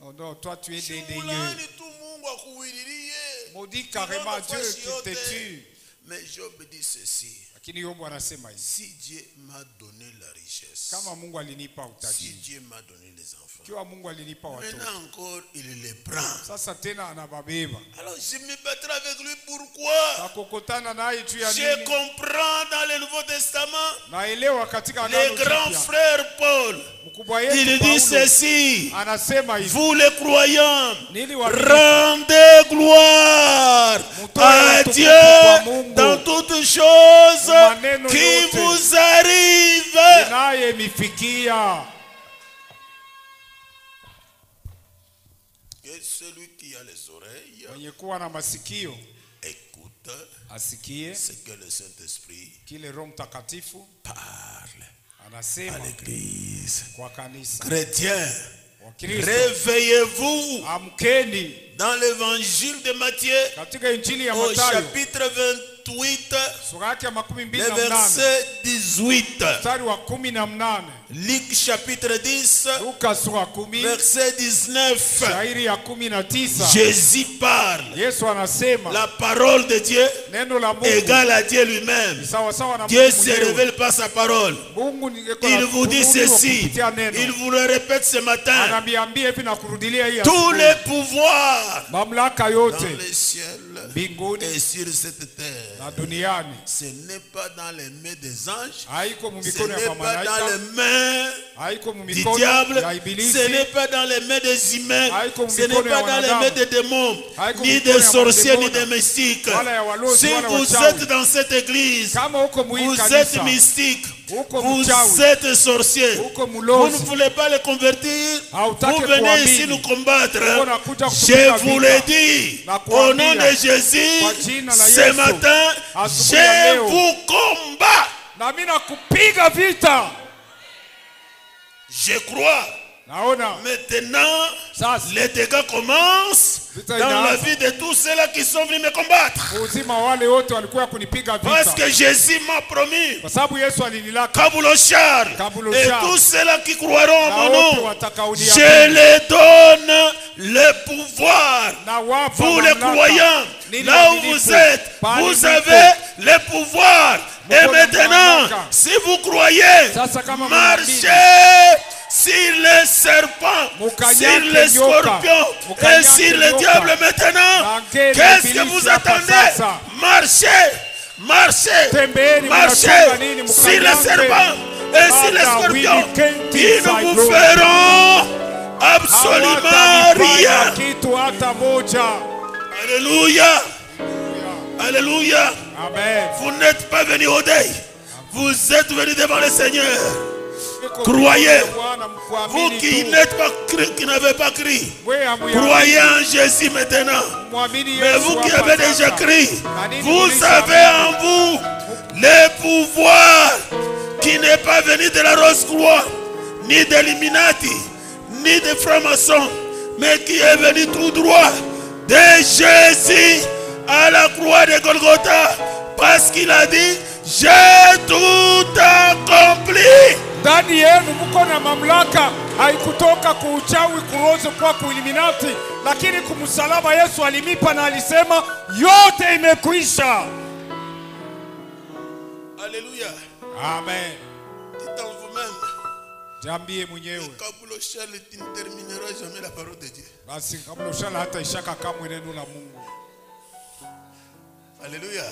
Oh non, toi tu es dédaigné.
Shimulani tu Mungu akuwililie.
Maudit carrément Dieu qui te tue.
Mais Job dit ceci.
Lakini Yobu anasema hivi.
Si Dieu m'a donné la richesse,
Kama Mungu alinipa
si
utajiri,
Dieu m'a donné les enfants,
kiwa Mungu alinipa watoto,
maintenant encore il les prend.
sasa tena anababeba.
Alors je me battrai avec lui. Pourquoi?
Akokotana naye juu ya
Je
nini?
comprends dans le Nouveau Testament.
Naelewa katika
Le
Agano
grand
Jipya.
frère Paul,
Mkubwa
il
yetu
dit
Paulo
ceci.
anasema hivi.
Vous les croyants,
Nili wa
rendez gloire à Dieu dans toutes choses qui vous arrivent.
naye mifikia.
Et celui qui a les oreilles,
Mwenye kuwa na masikio
écoute
asikie
ce que le Saint-Esprit
kile Roho Mtakatifu
parle à
anasema
l'église.
kwa kanisa.
Chrétiens,
Wakristo,
réveillez-vous
amkeni.
dans l'évangile de Matthieu
Katika Injili ya
au
Mathayo
chapitre 28,
sura yake ya
le
28,
verset 18.
mstari wa 18.
Luc chapitre 10,
Luka sura 10
verset 19.
shairi ya 19.
Jésus parle.
Yesu anasema
La parole de Dieu
neno la Mungu
égale à Dieu lui-même.
sawa sawa na
Dieu
Mungu
se
mwenyewe.
révèle par sa parole.
Mungu ni
Il vous dit ceci. Il vous le répète ce matin.
ananiambia hivi na kurudilia hii
Tous
asubuhi.
les pouvoirs
Mamlaka
dans
yote
les ciels
mbinguni
et sur cette terre.
na duniani
Ce n'est pas dans les mains des anges.
haiko mu
Ce
mikono ya
n'est pas dans
malaika,
les mains
haiko mu
du
mikono
diable.
ya ibilisi,
Ce n'est pas dans les mains des humains.
Haiko
Ce n'est
mikono ya
pas dans les
wanadamu.
mains des démons,
Haiko
ni
mikono
des
ya
sorciers, ni
mademona,
des mystiques.
wala ya walozi,
Si
wala
vous
wachawi.
êtes dans cette église,
Kama uko mu hii
vous êtes
kanisa,
mystique,
uko
vous
mchawi,
êtes sorcier,
uko
vous
mulozi,
ne voulez pas les convertir,
hautaki
vous venez
kuamini.
ici nous combattre.
Uko nakuja
Je
kupiga
vous
vita.
le dis,
Na
au
kuambia,
nom de Jésus,
kwa jina la
ce
Yesu,
matin,
asubuhi ya
je
leo,
vous combats.
na mimi nakupiga vita.
Je crois.
Naona
Maintenant,
sasa
les dégâts commencent
Vita
dans la
inaanza.
vie de tous ceux-là qui sont venus me combattre.
uzima wale wote walikuwa kunipiga
Parce
vita,
que Jésus m'a promis,
kwa sababu Yesu alinilaka
Kabuloshar,
Kabuloshar.
et tous ceux-là qui croiront
na
en mon
wote
nom,
watakaoniamini.
je les donne le pouvoir.
Na wapa
Vous les
mamlaka.
croyants,
Nini
là où
waaminifu,
vous êtes,
pahali
vous
mlipo.
avez le pouvoir. Et
Mko na
maintenant,
mamlaka.
si vous croyez,
Sasa kama
marchez sur les serpents,
Mukanyage
sur les
nyoka.
scorpions et
Mukanyage
sur les
nyoka.
diables maintenant.
Nangeni
Qu'est-ce que
ibilisi
vous
hapa
attendez?
sasa.
Marchez, marchez,
Tembeeni,
marchez
mnachunga nini?
sur les
Mukanyage.
serpents et sur les
Father, we
scorpions.
repent
Ils
inside
ne vous
Lord.
feront absolument
Hawatanifanya
rien.
kitu hata moja.
Alléluia. Alléluia.
Amen.
Vous n'êtes pas venus au deuil. Vous êtes venus devant le Seigneur. Croyez. Vous qui n'êtes pas cru, qui n'avez pas crié, croyez en Jésus maintenant. Mais vous qui avez déjà crié, vous avez en vous le pouvoir qui n'est pas venu de la Rose-Croix, ni d'Illuminati, ni de francs-maçons, mais qui est venu tout droit de Jésus à la croix de Golgotha, parce qu'il a dit, j'ai tout accompli.
Ndani yenu mko na mamlaka, haikutoka kuuchawi, kurozo, kwa kuiliminati, lakini kumsalaba Yesu alimipa na alisema yote imekwisha.
Alléluia.
Amen.
Dites en vous-même,
Jambie mwenyewe.
Kabuloshar, tu ne termineras jamais la parole de Dieu.
Basi kabla ushala hata ishaka kamwe neno la Mungu.
Alléluia.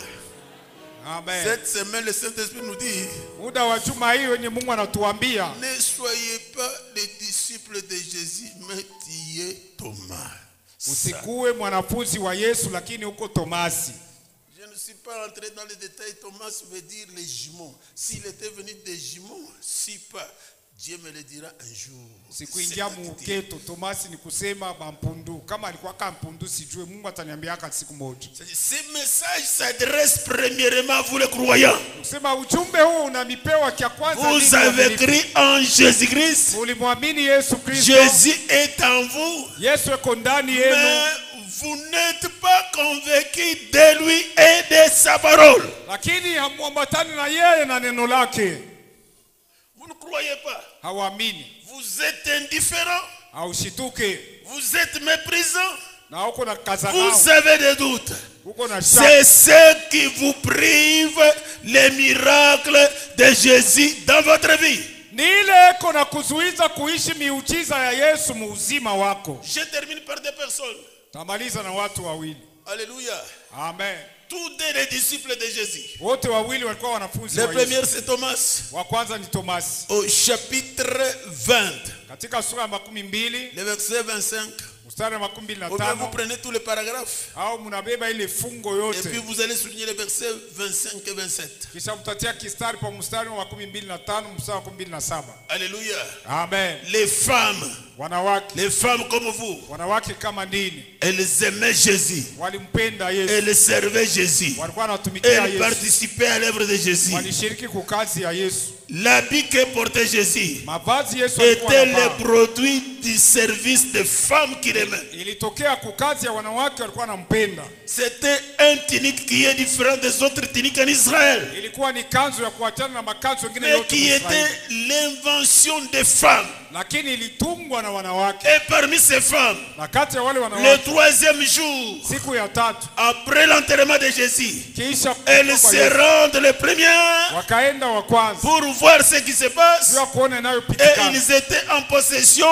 Amen.
Cette semaine, le Saint-Esprit nous dit,
Muda wa juma hii wenye Mungu anatuambia,
ne soyez pas des disciples de Jésus, mais tu es Thomas.
usikuwe mwanafunzi wa Yesu lakini uko Tomasi.
Je ne suis pas entré dans les détails. Thomas veut dire les jumeaux. S'il était venu des jumeaux, si pas Dieu me le dira un jour.
Sikuingia muketo Tomasi ni kusema mampundu. Kama alikuwa kampundu sijue, Mungu ataniambiaka siku moja.
Ce message s'adresse premièrement à vous les croyants.
Kusema ujumbe huu unanipewa kia kwanza.
Vous avez cru en Jésus-Christ.
Ulimwamini Yesu Kristo.
Jésus est en vous.
Yesu yuko ndani yenu.
Mais vous n'êtes pas convaincu de lui et de sa parole.
Lakini hamuambatani na yeye na neno lake.
Vous ne croyez pas.
Hawamini.
Vous êtes indifférent.
Haushituke.
Vous êtes méprisant.
Na uko na kazanao.
Vous avez des doutes.
Uko na
c'est ce qui vous prive les miracles de Jésus dans votre vie.
Ni ile iko na kuzuiza kuishi miujiza ya Yesu muuzima wako.
Je termine par deux personnes.
Tamaliza na watu wawili.
Alléluia.
Amen.
Tous les disciples de Jésus.
Wote wawili walikuwa wanafunzi wa
Le
Yesu.
premier c'est Thomas.
Wa kwanza ni Tomasi.
Au chapitre 20.
Katika sura ya 12,
le verset 25.
mstari wa
Vous
25.
prenez tous les paragraphes.
Au mnabeba ile fungo
Et
yote.
puis vous allez souligner les versets 25 et 27.
Kisha mtatia kistari pa mstari wa 25, mstari wa 27.
Alléluia.
Amen.
Les femmes.
Wanawake.
Les femmes comme vous.
Wanawake kama nini?
Elles aimaient Jésus.
Walimpenda Yesu.
Elles servaient Jésus.
Walikuwa wanatumikia
Elles
Yesu.
participaient à l'œuvre de Jésus.
Walishiriki kwa kazi ya Yesu.
L'habit que portait Jésus
Mavazi Yesu
était
alikuwa
le produit du service des femmes qu'il aimait.
ilitokea kwa kazi ya wanawake walikuwa wanampenda.
C'était un tunique qui est différent des autres tuniques en Israël.
Ilikuwa ni kanzu ya kuachana na makanzu mengine
Mais
yote.
qui était l'invention des femmes.
Lakini ilitungwa na wanawake.
Et parmi ces femmes,
Na kati ya wale
le
wanawake,
troisième jour,
siku ya tatu
après l'enterrement de Jésus,
kisha
elles se rendent les premières
wakaenda wa kwanza
pour voir ce qui se passe.
jua kuona
Et
inayopitikana.
ils étaient en possession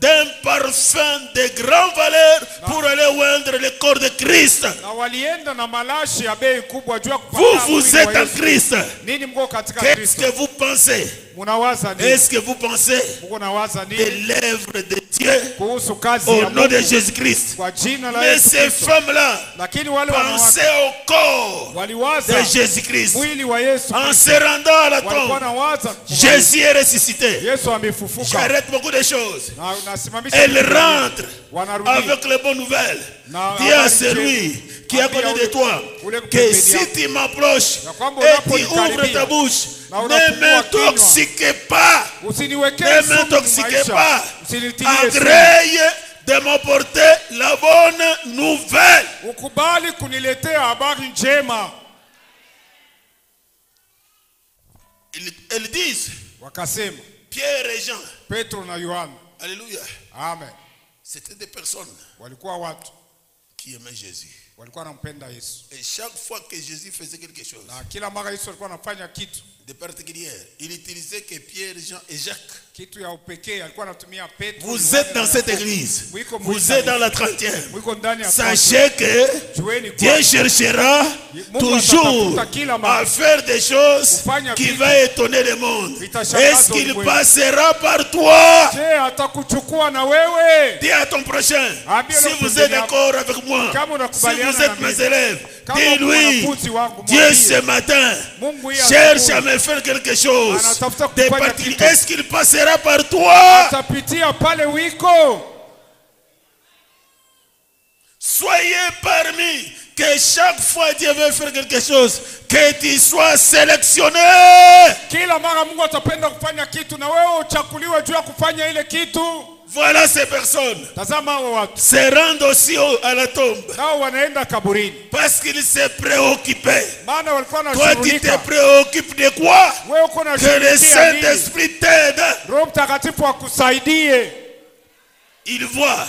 d'un parfum de grande valeur pour aller oindre le corps de Christ.
Na walienda na malashi ya bei kubwa jua
Vous,
kupata
vous
mwili wa
êtes en
Yesu.
Christ.
Nini mko katika
Qu'est-ce
Kristo?
que vous pensez?
Munawaza nini?
Est-ce que vous pensez
Mko nawaza
de
nini
l'œuvre de Dieu
kuhusu kazi
au
ya
nom de
Mungu
Jésus-Christ?
kwa jina la
Mais
Yesu
ces
Kristo?
femmes-là
Lakini wale wanawake
pensaient au corps
waliwaza
de Jésus-Christ.
mwili wa Yesu
En
Kristo.
se rendant à la
Walikuwa
tombe,
nawaza
Jésus est ressuscité.
Yesu amefufuka.
J'arrête beaucoup de choses.
Na nasimamisha
Elle
vitu
rentre
wanarudi.
avec les bonnes nouvelles.
Na
Dis à
habari
celui
njema.
qui a
Ambia
connu de toi
ule
que
pembeni
si
yako.
tu m'approches
Ya kwamba
et tu
unaponikaribia,
ouvres ta bouche,
na
ne
unafungua
m'intoxique pas.
Usiniwekee
Ne
sumu
m'intoxiquez
maisha.
pas.
Usinitilie sumu.
Agrée de m'apporter la bonne nouvelle.
Ukubali kuniletea habari njema.
Elles disent,
Wakasema
Pierre et Jean,
Petro na Yohana.
alléluia,
Amen.
c'était des personnes
Walikuwa watu
qui aimaient Jésus.
walikuwa wanampenda Yesu.
Et chaque fois que Jésus faisait quelque chose
Na kila mara Yesu alikuwa anafanya kitu
de particulier, il utilisait que Pierre, Jean et Jacques.
kitu ya upekee, alikuwa anatumia Petro.
Vous
Yohana
êtes dans
na
cette
Yakobo.
église.
Mwiko
Vous
mwita
êtes dans
Yesu.
la 30e.
Mwiko ndani ya
Sachez que
Jueni
Dieu
kwa
cherchera toujours à faire des choses qui vont étonner le monde. Est-ce qu'il passera par toi?
Je atakuchukua na wewe.
Dis à ton prochain, si vous êtes d'accord avec moi, si vous êtes mes élèves, dis-lui, Dieu ce matin cherche à me faire quelque chose de particulier. Est-ce qu'il passera par toi?
Atapitia pale wiko.
Soyez parmi, que chaque fois Dieu veut faire quelque chose, que tu sois sélectionné.
Kila mara Mungu atapenda kufanya kitu na wewe uchakuliwe juu ya kufanya ile kitu.
Voilà ces personnes.
Tazama hao watu.
Se rendent aussi à la tombe.
Nao wanaenda kaburini.
Parce qu'ils se préoccupaient.
Maana walikuwa
Toi, tu te
wanashughulika.
préoccupes de quoi?
Wewe uko na
Que le
nini?
Saint-Esprit t'aide.
Roho Mtakatifu akusaidie.
Il voit,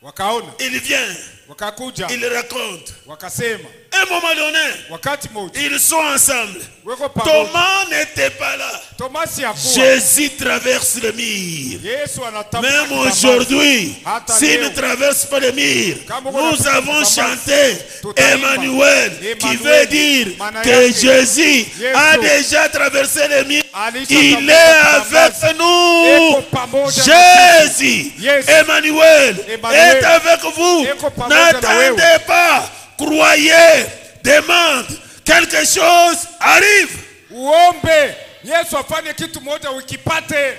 Wakaona,
il vient,
wakakuja,
il raconte.
wakasema.
À un moment donné,
Wakati mmoja
ils sont ensemble.
weko pamoja.
Thomas n'était pas là.
Tomasi hakuwa.
Jésus traverse le mur.
Yesu anatambua.
Même aujourd'hui,
Hata
s'il
leo.
ne traverse pas le mur,
Kama uko
nous
napita
avons
Damascus,
chanté
tutaimba.
Emmanuel, qui
Emmanuel,
veut dire
maana
que
yake,
Jésus a
Yesu
déjà traversé le mur.
Alisha
Il
tafuta
est
Damascus.
avec nous.
Eko pamoja na
Jésus,
Yesu.
Emmanuel,
Emmanuel,
est avec vous.
eko pamoja na
N'attendez
wewe.
pas, croyez, demande, quelque chose arrive.
Uombe Yesu afanye kitu moja ukipate.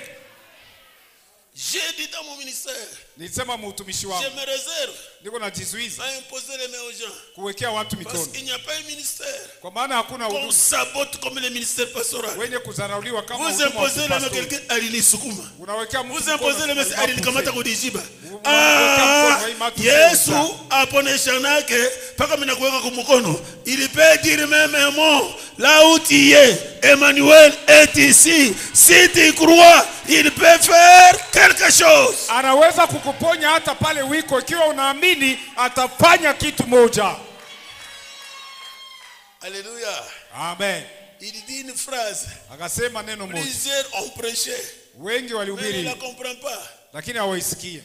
J'ai dit dans mon ministère,
Nilisema muutumishi
je
wangu
me réserve
niko najizuiza
à imposer les mains aux gens.
kuwekea watu
Parce
mikono,
qu'il n'y a pas un ministère
kwa maana hakuna
qu'on
huduma
sabote comme le ministère pastoral.
wenye kudharauliwa kama
Vous
huduma wa
imposez la main à
kipastori.
quelqu'un, Alini Sukuma.
Unawekea mtu
Vous
mkono,
imposez les mains à Alini Kamata
unampa
Kudijiba.
Ah,
Yesu aponeshanake paka mina kuweka kumukono. Il peut dire même un mot. Là où tu es, Emmanuel est ici. Si tu crois, il peut faire quelque chose.
anaweza kukuponya hata pale wiko, ikiwa unaamini atafanya kitu moja.
Alléluia.
Amen.
Il dit une phrase.
Akasema neno moja,
Plusieurs ont prêché,
wengi
mais il ne
walihubiri
la comprend pas.
lakini hawaisikie.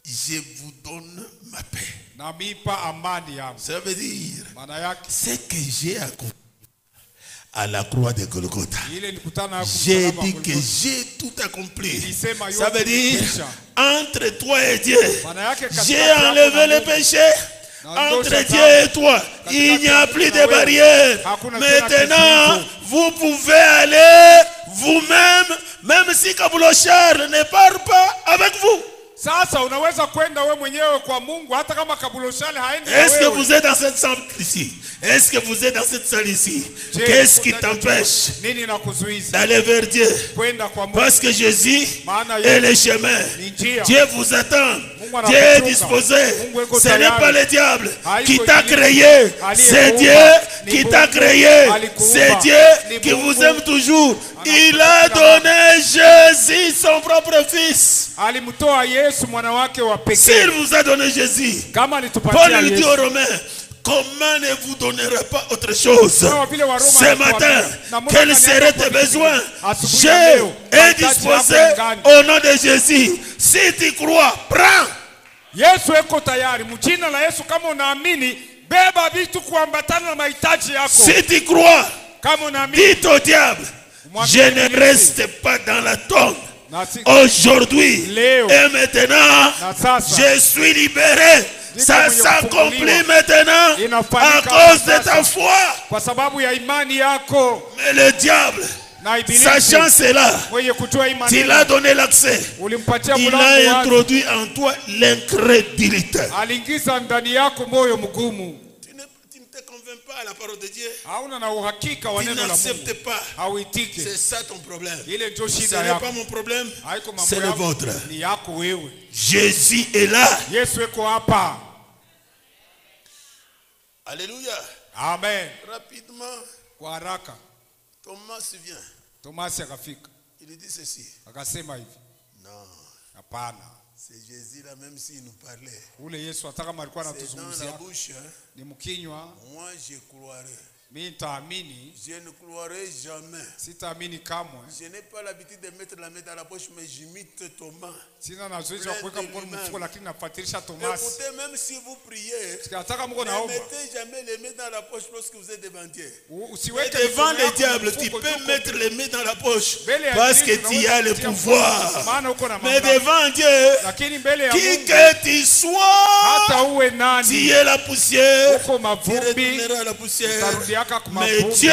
Je vous donne ma paix.
Namipa amani yangu.
Ça veut dire,
Maana yake
ce que j'ai accompli à la croix de Golgotha.
ile nikutana na
J'ai
kumsalaba
dit que
Golgotha.
j'ai tout accompli.
Nilisema
Ça veut
yote
dire,
nimekwisha.
entre toi et Dieu,
Maana yake katika
j'ai
yako
enlevé
na
les
Mungu.
péchés.
Na
Entre
ndosha
Dieu
zangu.
et toi, il n'y a
Katika
plus
na
de
wewe.
barrières.
Hakuna tena
Maintenant,
kizuizo.
vous pouvez aller vous-même, même si Kabulo Charles ne part pas avec vous.
Sasa unaweza kwenda we mwenyewe kwa Mungu hata kama Kabuloshale haendi na
Est-ce que
wewe.
vous êtes dans cette salle ici? Est-ce que vous êtes dans cette salle ici?
Je,
Qu'est-ce qui
uko
t'empêche
nini na kuzuiza
d'aller vers Dieu?
kwenda kwa Mungu?
Parce que Jésus
Maana
est le
Yesu
chemin.
ni njia.
Dieu vous attend.
Mungu
Dieu est
anakuchunga.
disposé.
Mungu yuko
Ce n'est
tayari.
pas le diable
Haiko
qui t'a
ibilisi.
créé. C'est
Aliyekuumba.
Dieu
Ni
qui
Mungu.
t'a créé.
Alikuumba.
C'est Dieu
Ni
qui
Mungu.
vous aime toujours. Il a
Anakupenda.
donné Jésus, son propre fils.
Alimtoa Yesu mwana wake wa
S'il
pekee.
vous a donné Jésus,
Kama
Paul
alitupatia
lui dit
Yesu.
aux Romains, comment ne vous donnerait pas autre chose?
Sawa vile Waroma
Ce matin,
walituambia, na Mungu
quels
akaniambia
seraient
kwa
tes
Biblia,
besoins?
asubuhi ya
Dieu
leo,
est
mahitaji
disposé
yako ni gani?
au nom de Jésus. Si tu crois, prends.
Yesu eko tayari. Mjina la Yesu, kama unaamini, beba vitu kuambatana na mahitaji yako.
Si tu crois,
Kama unaamini,
dites au diable, je ne reste pas dans la tombe.
na si-
Aujourd'hui
Leo.
et maintenant,
na sasa
je suis libéré. Ça
mwenye
s'accomplit
kufunguliwa.
maintenant
Inafanyika
à cause de
sasa.
ta foi.
kwa sababu ya imani yako.
Mais le diable,
Na ibilisi
sachant cela,
mwenye kutoa imani
il a donné l'accès.
ulimpatia
Il
mlango
a
wazi.
introduit en toi l'incrédulité.
Aliingiza ndani yako moyo mgumu.
Tu ne te convaincs pas à la parole de Dieu.
Hauna na uhakika wa
Tu
neno la Mungu.
n'acceptes pas.
Hauitiki.
C'est ça ton problème.
Ile ndio
Ce
shida
n'est
yako.
pas mon problème,
Haiko mambo
c'est le
yako,
vôtre.
ni yako wewe.
Jésus est là.
Yesu eko hapa.
Alléluia.
Amen.
Rapidement,
Kwa haraka
Thomas vient.
Tomasi akafika
Il dit ceci.
akasema hivi,
Non,
hapana,
c'est Jésus là, même s'il nous parlait.
ule Yesu hata kama alikuwa
C'est dans la
anatuzungumzia
bouche. Hein.
ni mkinywa,
Moi, je croirai.
mimi nitaamini.
Je ne croirai jamais.
Sitaamini kamwe.
Je n'ai pas l'habitude de mettre la main dans la poche, mais j'imite Thomas.
Sina na zoezi wa kuweka mkono mfuko, lakini nafuatilisha Tomasi.
Écoutez, même si vous priez,
Hata mko
ne
naomba,
mettez jamais les mains dans la poche lorsque vous êtes devant Dieu. Et
usiweke
devant
mikono
les
yako
diables,
mfuko
tu peux
tuko
mettre les mains dans la poche
mbele ya
parce que
Yesu,
tu
unaweza
as le
kutia
pouvoir.
mkono, maana uko na
Mais
mamlaka.
devant Dieu,
Lakini mbele ya
qui
Mungu,
que tu sois,
hata uwe
tu
nani,
es la poussière,
uko
tu
mavumbi,
retourneras à la poussière.
utarudiaka kwa
Mais
mavumbi.
Dieu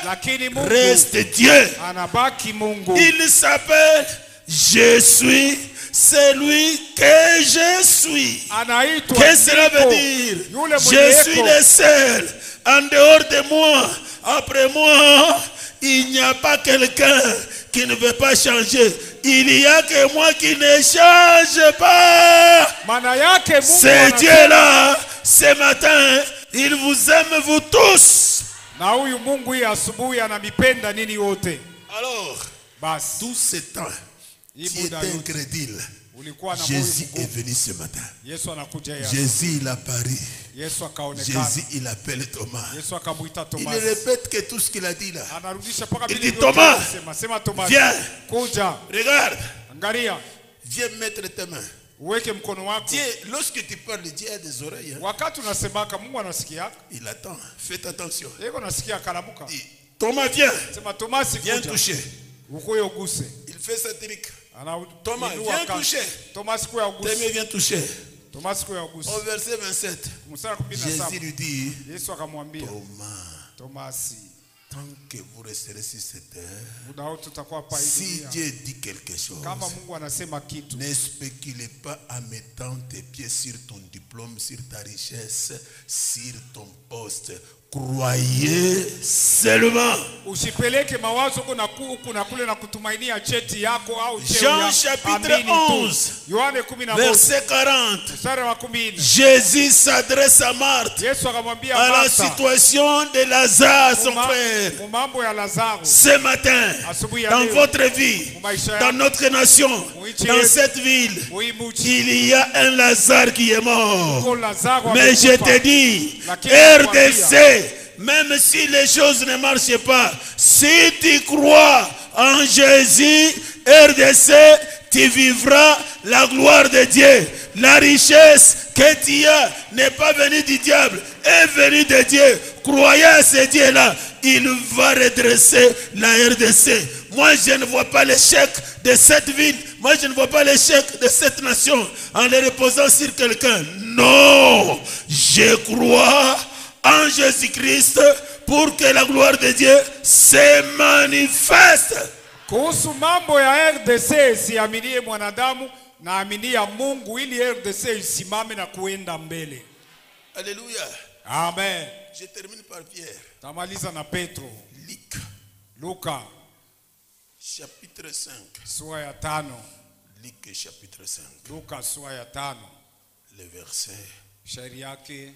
Lakini Mungu
reste Dieu.
anabaki Mungu.
Il s'appelle Je suis celui que je suis.
Anaitwa
Qu'est-ce que cela
Niko.
veut dire?
Yule
Je
mwenye
suis
eko.
le seul. En dehors de moi, après moi, il n'y a pas quelqu'un qui ne veut pas changer. Il y a que moi qui ne change pas.
Maana yake Mungu
C'est
anasema,
Dieu là. Ce matin, il vous aime vous tous.
na huyu Mungu hii asubuhi anamipenda nini wote.
Alors,
Basi
tout ce temps,
hii
tu
muda
étais
yote
incrédule.
ulikuwa na moyo
Jésus est
mgumu.
venu ce matin.
Yesu anakuja ya.
Jésus, il a pari.
Yesu akaonekana.
Jésus, il appelle Thomas.
Yesu akamuita
Il
Tomasi.
répète que tout ce qu'il a dit là.
Anarudisha paka
Il
Biblia
dit,
yote
Thomas,
inasema, sema Tomasi,
viens.
kuja,
Regarde,
angalia,
viens mettre tes mains.
uweke mkono wako.
Dieu, lorsque tu parles, Dieu a des oreilles. Hein.
Wakati unasemaka Mungu anasikia.
Il attend. Faites attention.
Yeko nasikia kalamuka.
Il dit, Thomas, viens.
Sema Tomasi,
Viens
kuja.
toucher.
Ukuye uguse.
Il fait sa trique.
Thomas,
viens toucher.
Tomasi kuya
Tes mains,
uguse.
viens toucher.
Tomasi kuya uguse.
Au verset 27,
Mstari wa
Jésus
17.
lui dit,
Yesu akamwambia
Thomas,
Tomasi,
tant que vous resterez sur cette terre,
muda wote tutakuwa hapa hii
si
dunia.
Dieu dit quelque chose,
Kama Mungu anasema kitu,
ne spécule pas en mettant tes pieds sur ton diplôme, sur ta richesse, sur ton poste. Croyez seulement.
usipeleke mawazo kuna kule na kutumainia cheti yako au cheo
Jean
ya
chapitre
amini tu.
11,
Yohane 11
verset 40.
mstari wa 10.
Jésus s'adresse à Marthe,
Yesu akamwambia
à la
Martha,
situation de Lazare, son frère.
mambo ya Lazaro,
Ce matin,
asubuhi ya
dans
leo,
votre vie, dans notre nation, dans cette ville, il y a un Lazare qui est mort. Mais je te dis, RDC, même si les choses ne marchent pas, si tu crois en Jésus, RDC, tu vivras la gloire de Dieu. La richesse que tu as n'est pas venue du diable, est venue de Dieu. Croyez à ce Dieu-là, il va redresser la RDC. Moi, je ne vois pas l'échec de cette ville. Moi, je ne vois pas l'échec de cette nation en les reposant sur quelqu'un. Non, je crois en Jésus-Christ pour que la gloire de Dieu se manifeste.
Kuhusu mambo ya RDC, siaminie mwanadamu, naaminia Mungu ili RDC isimame na kuenda mbele.
Alléluia.
Amen.
Je termine par Pierre.
Tamaliza na Petro. Luka
Chapitre 5.
sura ya 5.
Luc chapitre 5.
Luka sura ya 5.
Le verset
shairi yake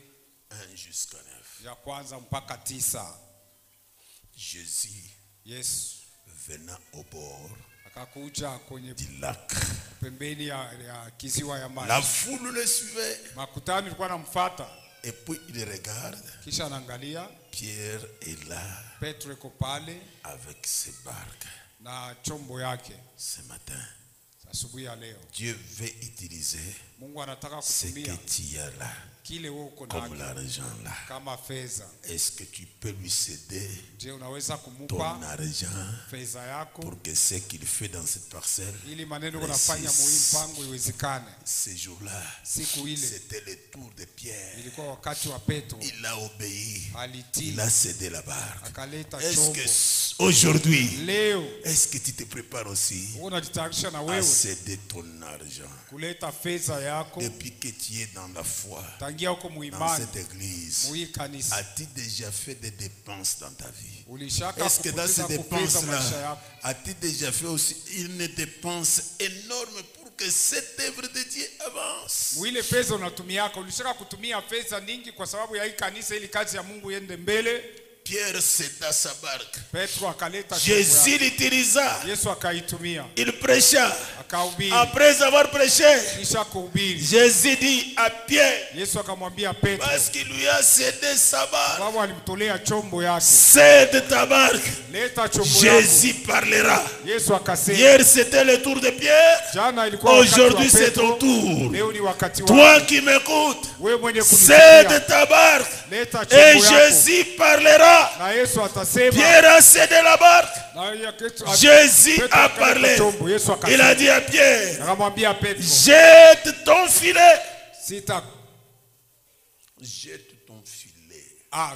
1 jusqu'à 9.
ya kwanza mpaka 9.
Jésus,
Yesu
venant au bord
akakuja kwenye
du lac,
pembeni ya kiziwa ya maji.
la foule le suivait.
Makutano ilikuwa namfuata.
Et puis il regarde.
Kisha anaangalia.
Pierre est là.
Petro yuko pale
avec ses barques.
na chombo yake.
Ce matin,
asubuhi ya leo,
Dieu veut utiliser
Mungu anataka
ce
kutumia
que tu as là,
kile wewe uko
comme
nacho
l'argent là.
kama fedha.
Est-ce que tu peux lui céder
Je, unaweza
ton
kumupa
argent
fedha yako
pour que ce qu'il fait dans cette parcelle
ili maneno unafanya muhimu pango iwezekane?
Ce jour-là,
Siku ile
c'était le tour de Pierre.
ilikuwa wakati wa Petro.
Il a obéi.
Alitii,
Il a cédé la barque.
akaleta
Est-ce
chombo.
que aujourd'hui,
Leo
est-ce que tu te prépares aussi
unajitayarisha na
à
wewe
céder ton argent
kuleta fedha yako
depuis que tu es dans la foi,
tangia huko
dans
muimani
cette église?
muhii kanisa?
As-tu déjà fait des dépenses dans ta vie?
Ulishaka
Est-ce que dans ces
kupoteza kupeza maisha
dépenses-là,
yako?
as-tu déjà fait aussi une dépense énorme pour que cette œuvre de Dieu avance?
Mwile pesa unatumiaka, ulishaka kutumia pesa nyingi kwa sababu ya hii kanisa ili kazi ya Mungu iende mbele?
Pierre céda sa barque.
Petro akaleta
Jésus l'utilisa.
Yesu akaitumia.
Il prêcha.
Akahubiri.
Après avoir prêché,
Kisha kuhubiri,
Jésus dit à Pierre,
Yesu akamwambia Petro,
parce qu'il lui a cédé sa barque,
sababu alimtolea chombo yake,
cède ta barque.
leta chombo
Jésus
yako.
parlera.
Yesu akasema,
Hier c'était le tour de Pierre.
jana ilikuwa wakati wa
Aujourd'hui c'est
Petro,
ton tour.
leo ni wakati wako.
Toi qui m'écoutes,
Wewe mwenye
cède
kunisikia,
ta barque.
leta
Et
chombo yako.
Jésus parlera.
Na Yesu atasema,
Pierre a cédé la barque. Jésus
Petro
a
akaleta
parlé.
chombo. Yesu
Il a
akasema,
dit à Pierre,
akamwambia Petro,
jette ton filet.
sita
Jette ton filet.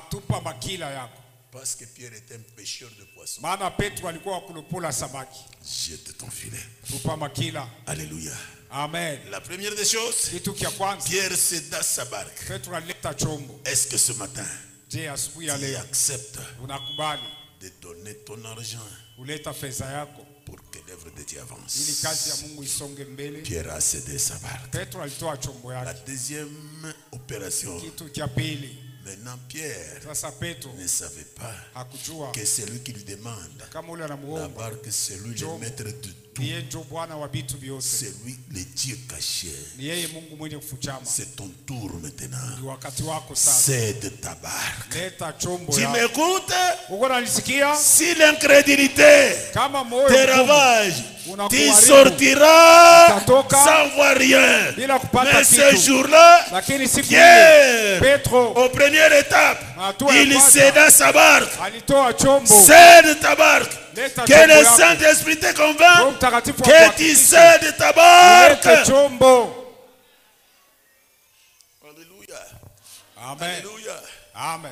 tupa makila yako.
Parce que Pierre était un pêcheur de poissons.
Maana Petro alikuwa wakulopola samaki.
Jette ton filet.
Tupa makila.
Alléluia.
Amen.
La première des choses,
Kitu kia kwanza,
Pierre céda sa barque.
Petro alileta chombo.
Est-ce que ce matin,
Je, asubuhi ya
tu
leo
acceptes
unakubali
de donner ton argent
kuleta fedha yako
pour que l'œuvre de Dieu
ili kazi ya
avance?
Mungu isonge mbele?
Pierre a cédé sa barque.
Petro alitoa chombo
La
yake.
deuxième opération,
Kitu kia pili,
maintenant Pierre
sasa Petro
ne savait pas
hakujua
que c'est lui qui lui demande.
kama ule
La
anamuomba
barque, c'est lui le
Chombo.
maître de tout.
ni yeye ndio Bwana wa vitu vyote,
C'est lui le Dieu caché.
ni yeye Mungu mwenye kufuchama.
C'est ton tour maintenant.
Ni wakati wako sasa,
Cède ta barque.
leta chombo
Tu
yako.
m'écoutes?
Uko nalisikia?
Si l'incrédulité
Kama moyo
te
mgumu
ravage, tu
unakuharibu,
sortiras
utatoka
sans voir rien.
bila kupata
Mais ce
kitu.
jour-là,
Lakini siku ile
Pierre,
Petro
aux premières étapes,
hatua ya
il
kwanza
céda sa barque.
alitoa chombo.
Cède ta barque.
Leta
Que
chombo
le
yako.
Saint-Esprit te
Roho
convainc
Mtakatifu
que tu
akuhakikishe.
cèdes ta barque.
Leta chombo.
Alléluia.
Amen.
Alléluia.
Amen.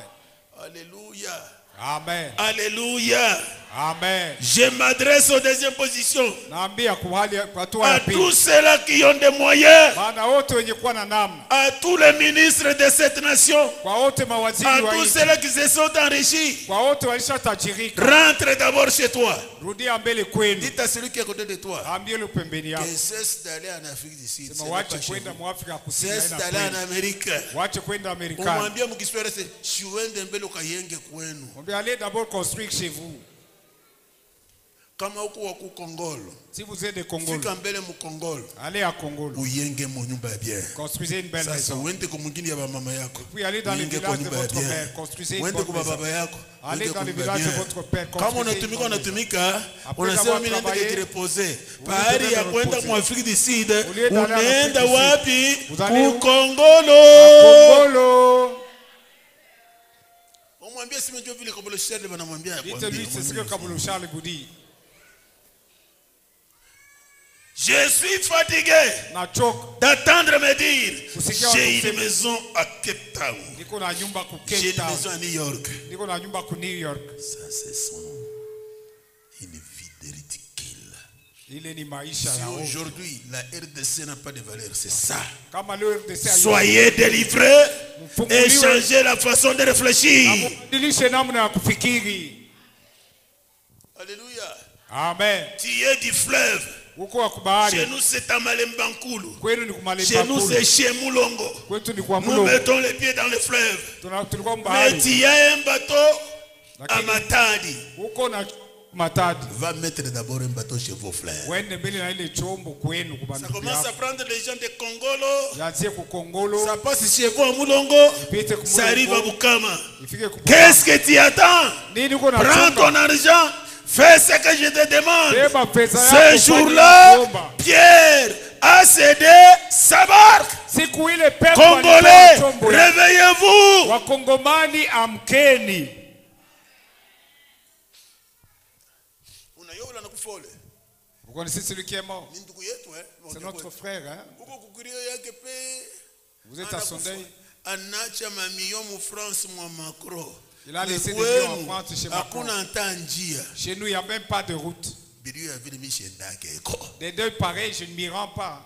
Alléluia.
Amen.
Alléluia.
Amen.
Je m'adresse aux deuxième position.
Naambia
À tous ceux-là qui ont des moyens.
Maana wote wenye kuwa na namna.
À tous les ministres de cette nation.
Kwa wote mawaziri
À
wa
tous
nchi.
ceux-là qui se sont enrichis.
Kwa wote walishatajirika.
Rentre d'abord chez toi.
Rudia mbele kwenu.
Dites à celui qui est à côté de toi.
Ambie le pembeni yako.
Que cesse d'aller en Afrique du Sud.
Sema wache kwenda mu Afrika Kusini.
Cesse d'aller en Amérique.
Wache kwenda Amerika.
Umwambie mkiswahili c'est shiwende mbele ukayenge kwenu.
Mwambie allez d'abord construire chez vous.
Kama uko waku Kongolo.
Si vous êtes de Congolo.
Fika mbele mu Kongolo.
Allez à Congolo.
Uyenge mu nyumba ya bien.
Construisez une belle maison.
Sasa uende kwa mwingine ya mama yako.
Puis allez dans les villages de votre mère. Construisez une bonne maison.
Baba yako.
Allez dans les villages de votre père.
Kama unatumika unasema mimi naenda kujireposer. Pahali ya kwenda mu Afrique du Sud. Unaenda wapi? Ku Kongolo.
Congolo.
Umwambie sima ndio vile Kabolo Charles banamwambia ya
kwambia. Dites-lui c'est ce que Kabolo Charles vous dit.
Je suis fatigué d'attendre me dire j'ai une maison à Cape Town. J'ai une maison à New York. Ça c'est une vie de ridicule. Si aujourd'hui la RDC n'a pas de valeur, c'est ça. Soyez délivrés et changez la façon de réfléchir.
Alléluia. Amen.
Tu es du fleuve. Chez nous c'est Tamalembankulu. Chez nous c'est chez Moulongo. Nous mettons les pieds dans le fleuve. Mais tu y a un bateau à Matadi. Va mettre d'abord un bateau chez vos frères. Ça commence à prendre les gens de Congolo. Ça passe chez vous à Moulongo. Ça arrive à Bukama. Qu'est-ce que tu attends? Prends ton argent. Fais ce que je te demande. Ce jour-là, Pierre a cédé sa barque. Congolais, réveillez-vous.
Wakongomani amkeni. Vous connaissez celui qui est mort? C'est notre frère. Hein? Vous êtes à son deuil. Il a laissé des lieux en France chez Macron. Chez nous, il n'y a même pas de route. Des deux pareils, je ne m'y rends pas.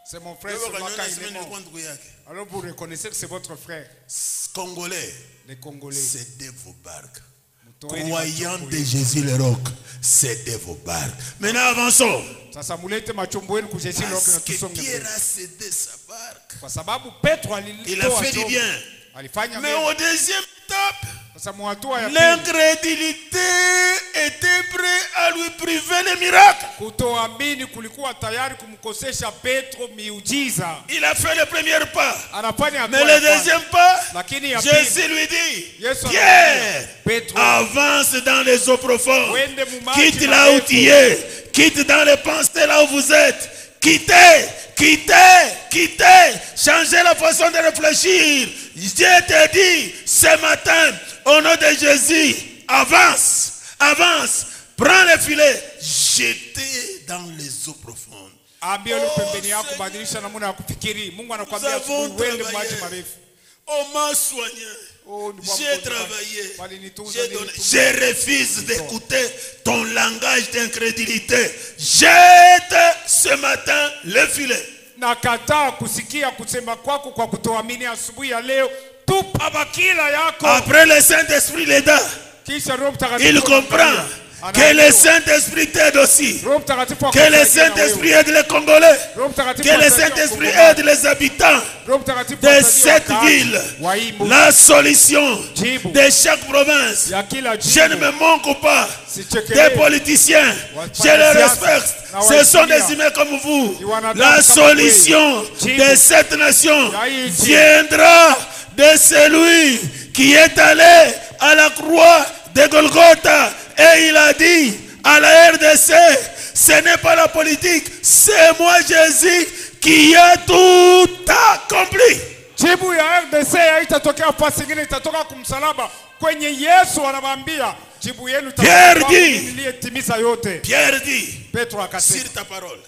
C'est mon frère, c'est moi quand il est mort. Alors vous reconnaissez que c'est votre frère.
Congolais.
Les Congolais.
Cédez vos barques. Croyant de Jésus le roc, cédez vos barques. Maintenant avançons. Parce que Pierre a cédé sa barque. Il a fait du bien. Mais au deuxième étape, l'incrédulité était prête à lui priver les miracles. Il a fait le premier pas. Mais le deuxième pas, Jésus lui dit, Pierre, avance dans les eaux profondes. Quitte là où tu es. Quitte dans les pensées là où vous êtes. Quittez. Changez la façon de réfléchir. Je te dis ce matin, au nom de Jésus, avance. Prends le filet. Jetez dans les eaux profondes. On m'a soigné. J'ai travaillé. J'ai donné. Je refuse d'écouter ton langage d'incrédulité. Jette ce matin le filet.
Nakataa kusikia kusema kwako kwa kutoamini asubuhi ya leo. Tupa bakila yako.
Après le Saint-Esprit l'aida. Il comprend que le Saint-Esprit t'aide aussi. Que le Saint-Esprit aide les Congolais. Que le Saint-Esprit aide les habitants de cette ville. La solution de chaque province. Je ne me manque pas des politiciens. Je les respecte. Ce sont des humains comme vous. La solution de cette nation viendra de celui qui est allé à la croix de Golgotha. Et il a dit à la RDC, ce n'est pas la politique, c'est moi Jésus qui a tout accompli.
Jibu ya RDC haitatokea pasi nyingine, itatoka kumsalaba kwenye Yesu anamwambia jibu yenu
niliyetimiza
yote.
Pierre dit,
Petro akasema,
sur ta parole,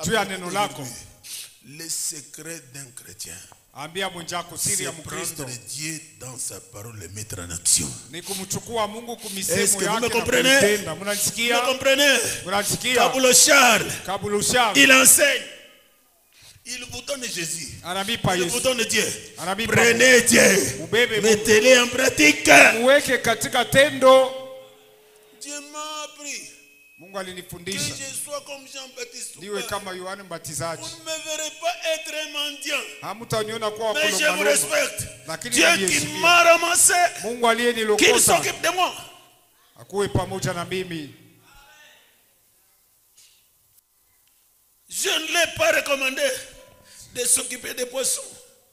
juu ya neno lako
Le secret d'un chrétien,
Ambia mwenzako siri ya
c'est
Mkristo
prendre Dieu dans sa parole et le mettre en action.
ni kumchukua Mungu
Est-ce
kumisemo
que vous
yake
me
na
comprenez?
kuitenda.
Vous
Mnanisikia?
me comprenez?
Mnanisikia?
Kabulo Charles,
Kabulusha
il enseigne. Il vous donne Jésus.
anamipa
Il vous
Yesu.
donne Dieu.
Anamipa
Prenez Dieu.
Ubebe Mungu.
Mettez-le en pratique.
Muweke katika tendo.
Dieu m'a appris
Mungu
que
alinifundisha
je sois comme Jean-Baptiste.
niwe kama Yohane Mbatizaji.
Vous ne me verrez pas être un mendiant.
Hamtaniona kuwa
Mais je vous
kulombalomba.
respecte.
Lakini
Dieu qui
namheshimia.
m'a ramassé,
Mungu
qu'il
aliyenilokota
s'occupe de moi.
akuwe pamoja na mimi.
Je ne l'ai pas recommandé de s'occuper des poissons,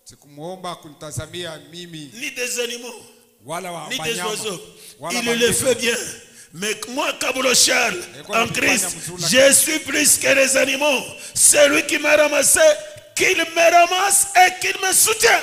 Sikumuomba kunitazamia mimi
ni des animaux,
wala wa
ni des
wanyama.
oiseaux.
Wala
Il le
mandege.
fait bien. Mais moi, Kabulo Charles,
quoi,
en
le
Christ,
Pipanya
je suis plus que les animaux. C'est lui qui m'a ramassé, qu'il me ramasse et qu'il me soutient.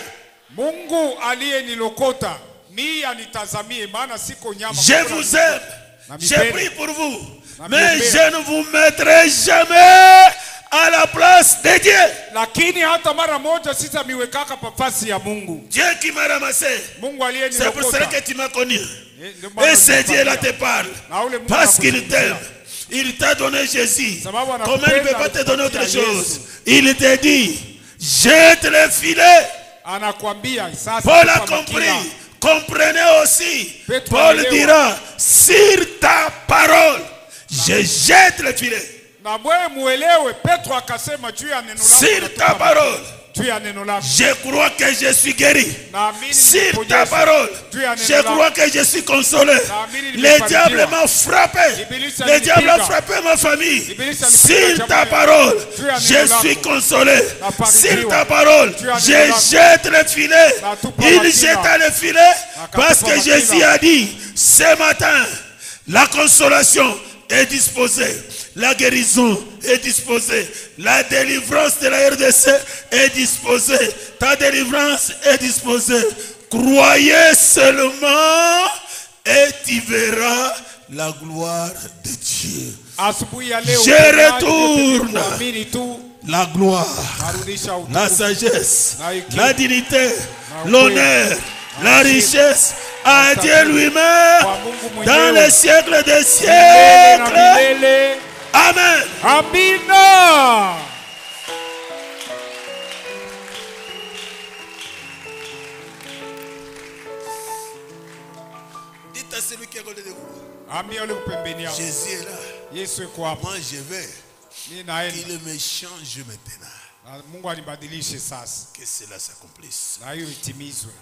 Mungu aliyenilokota ni anitazamie, maana siko nyama.
Je vous aime.
Na
J'ai
mipende.
pris pour vous.
Na
Mais
mipende.
je ne vous mettrai jamais à la place de Dieu.
Lakini hata mara moja sitamiwekaka papasi ya Mungu.
Dieu qui m'a ramassé.
Mungu
C'est pour cela
aliyenilokota.
que tu m'as connu.
Ndio maana
Et ce Dieu-là
nilikwambia.
te parle.
Na ule Mungu
Parce qu'il
anakuzungumzia.
t'aime. Il t'a donné Jésus.
Sababu
Comment il ne peut
anakupenda,
pas te donner autre
anakupatia
chose?
Yesu.
Il te dit, jette le filet.
Anakuambia sasa
Paul a
tupa
compris.
makina.
Comprenez aussi.
Petro
Paul
anaelewa.
dira, sur ta parole, je jette le filet.
Na wewe muelewe, Petro akasema juu ya neno lako.
Sur
natupa
ta
makina.
parole,
Juu ya neno lako.
je crois que je suis guéri.
Naamini
Sur ta
nimeponyeshwa.
parole,
Juu ya neno
je
lako.
crois que je suis consolé.
Naamini
Le
nimefanikiwa.
diable m'a frappé.
Ibilisi
Le diable a
alinipiga.
frappé ma famille.
Ibilisi alipiga
Sur
jamaa
ta
yangu.
parole,
Juu ya neno
je
lako.
suis consolé.
Nafarijiwa.
Sur ta parole,
Juu ya neno
je
lako.
jette le filet.
Natupa
Il
makina.
jeta le filet
Akatupa
parce que
makina.
Jésus a dit ce matin, la consolation est disposée. La guérison est disposée. La délivrance de la RDC est disposée. Ta délivrance est disposée. Croyez seulement et tu verras la gloire de Dieu.
Asubuhi ya leo
Je
uponyaji,
retourne.
kuamini tu
La gloire,
narudisha
la
utukufu.
sagesse,
Na hekima.
la dignité,
Na
l'honneur, la
heshima.
richesse à
Na
Dieu
utajiri.
lui-même
Kwa Mungu mwenyewe.
dans les siècles des
Milele na
siècles.
milele.
Amen.
Amina.
Dites à celui qui est à côté de vous,
Ambia ule pembeni yako.
Jésus est là.
Yesu yuko hapa.
Moi je vais
Mimi naenda.
qu'il me change maintenant.
Na Mungu anibadilishe sasa.
Que cela s'accomplisse.
Na hiyo itimizwe.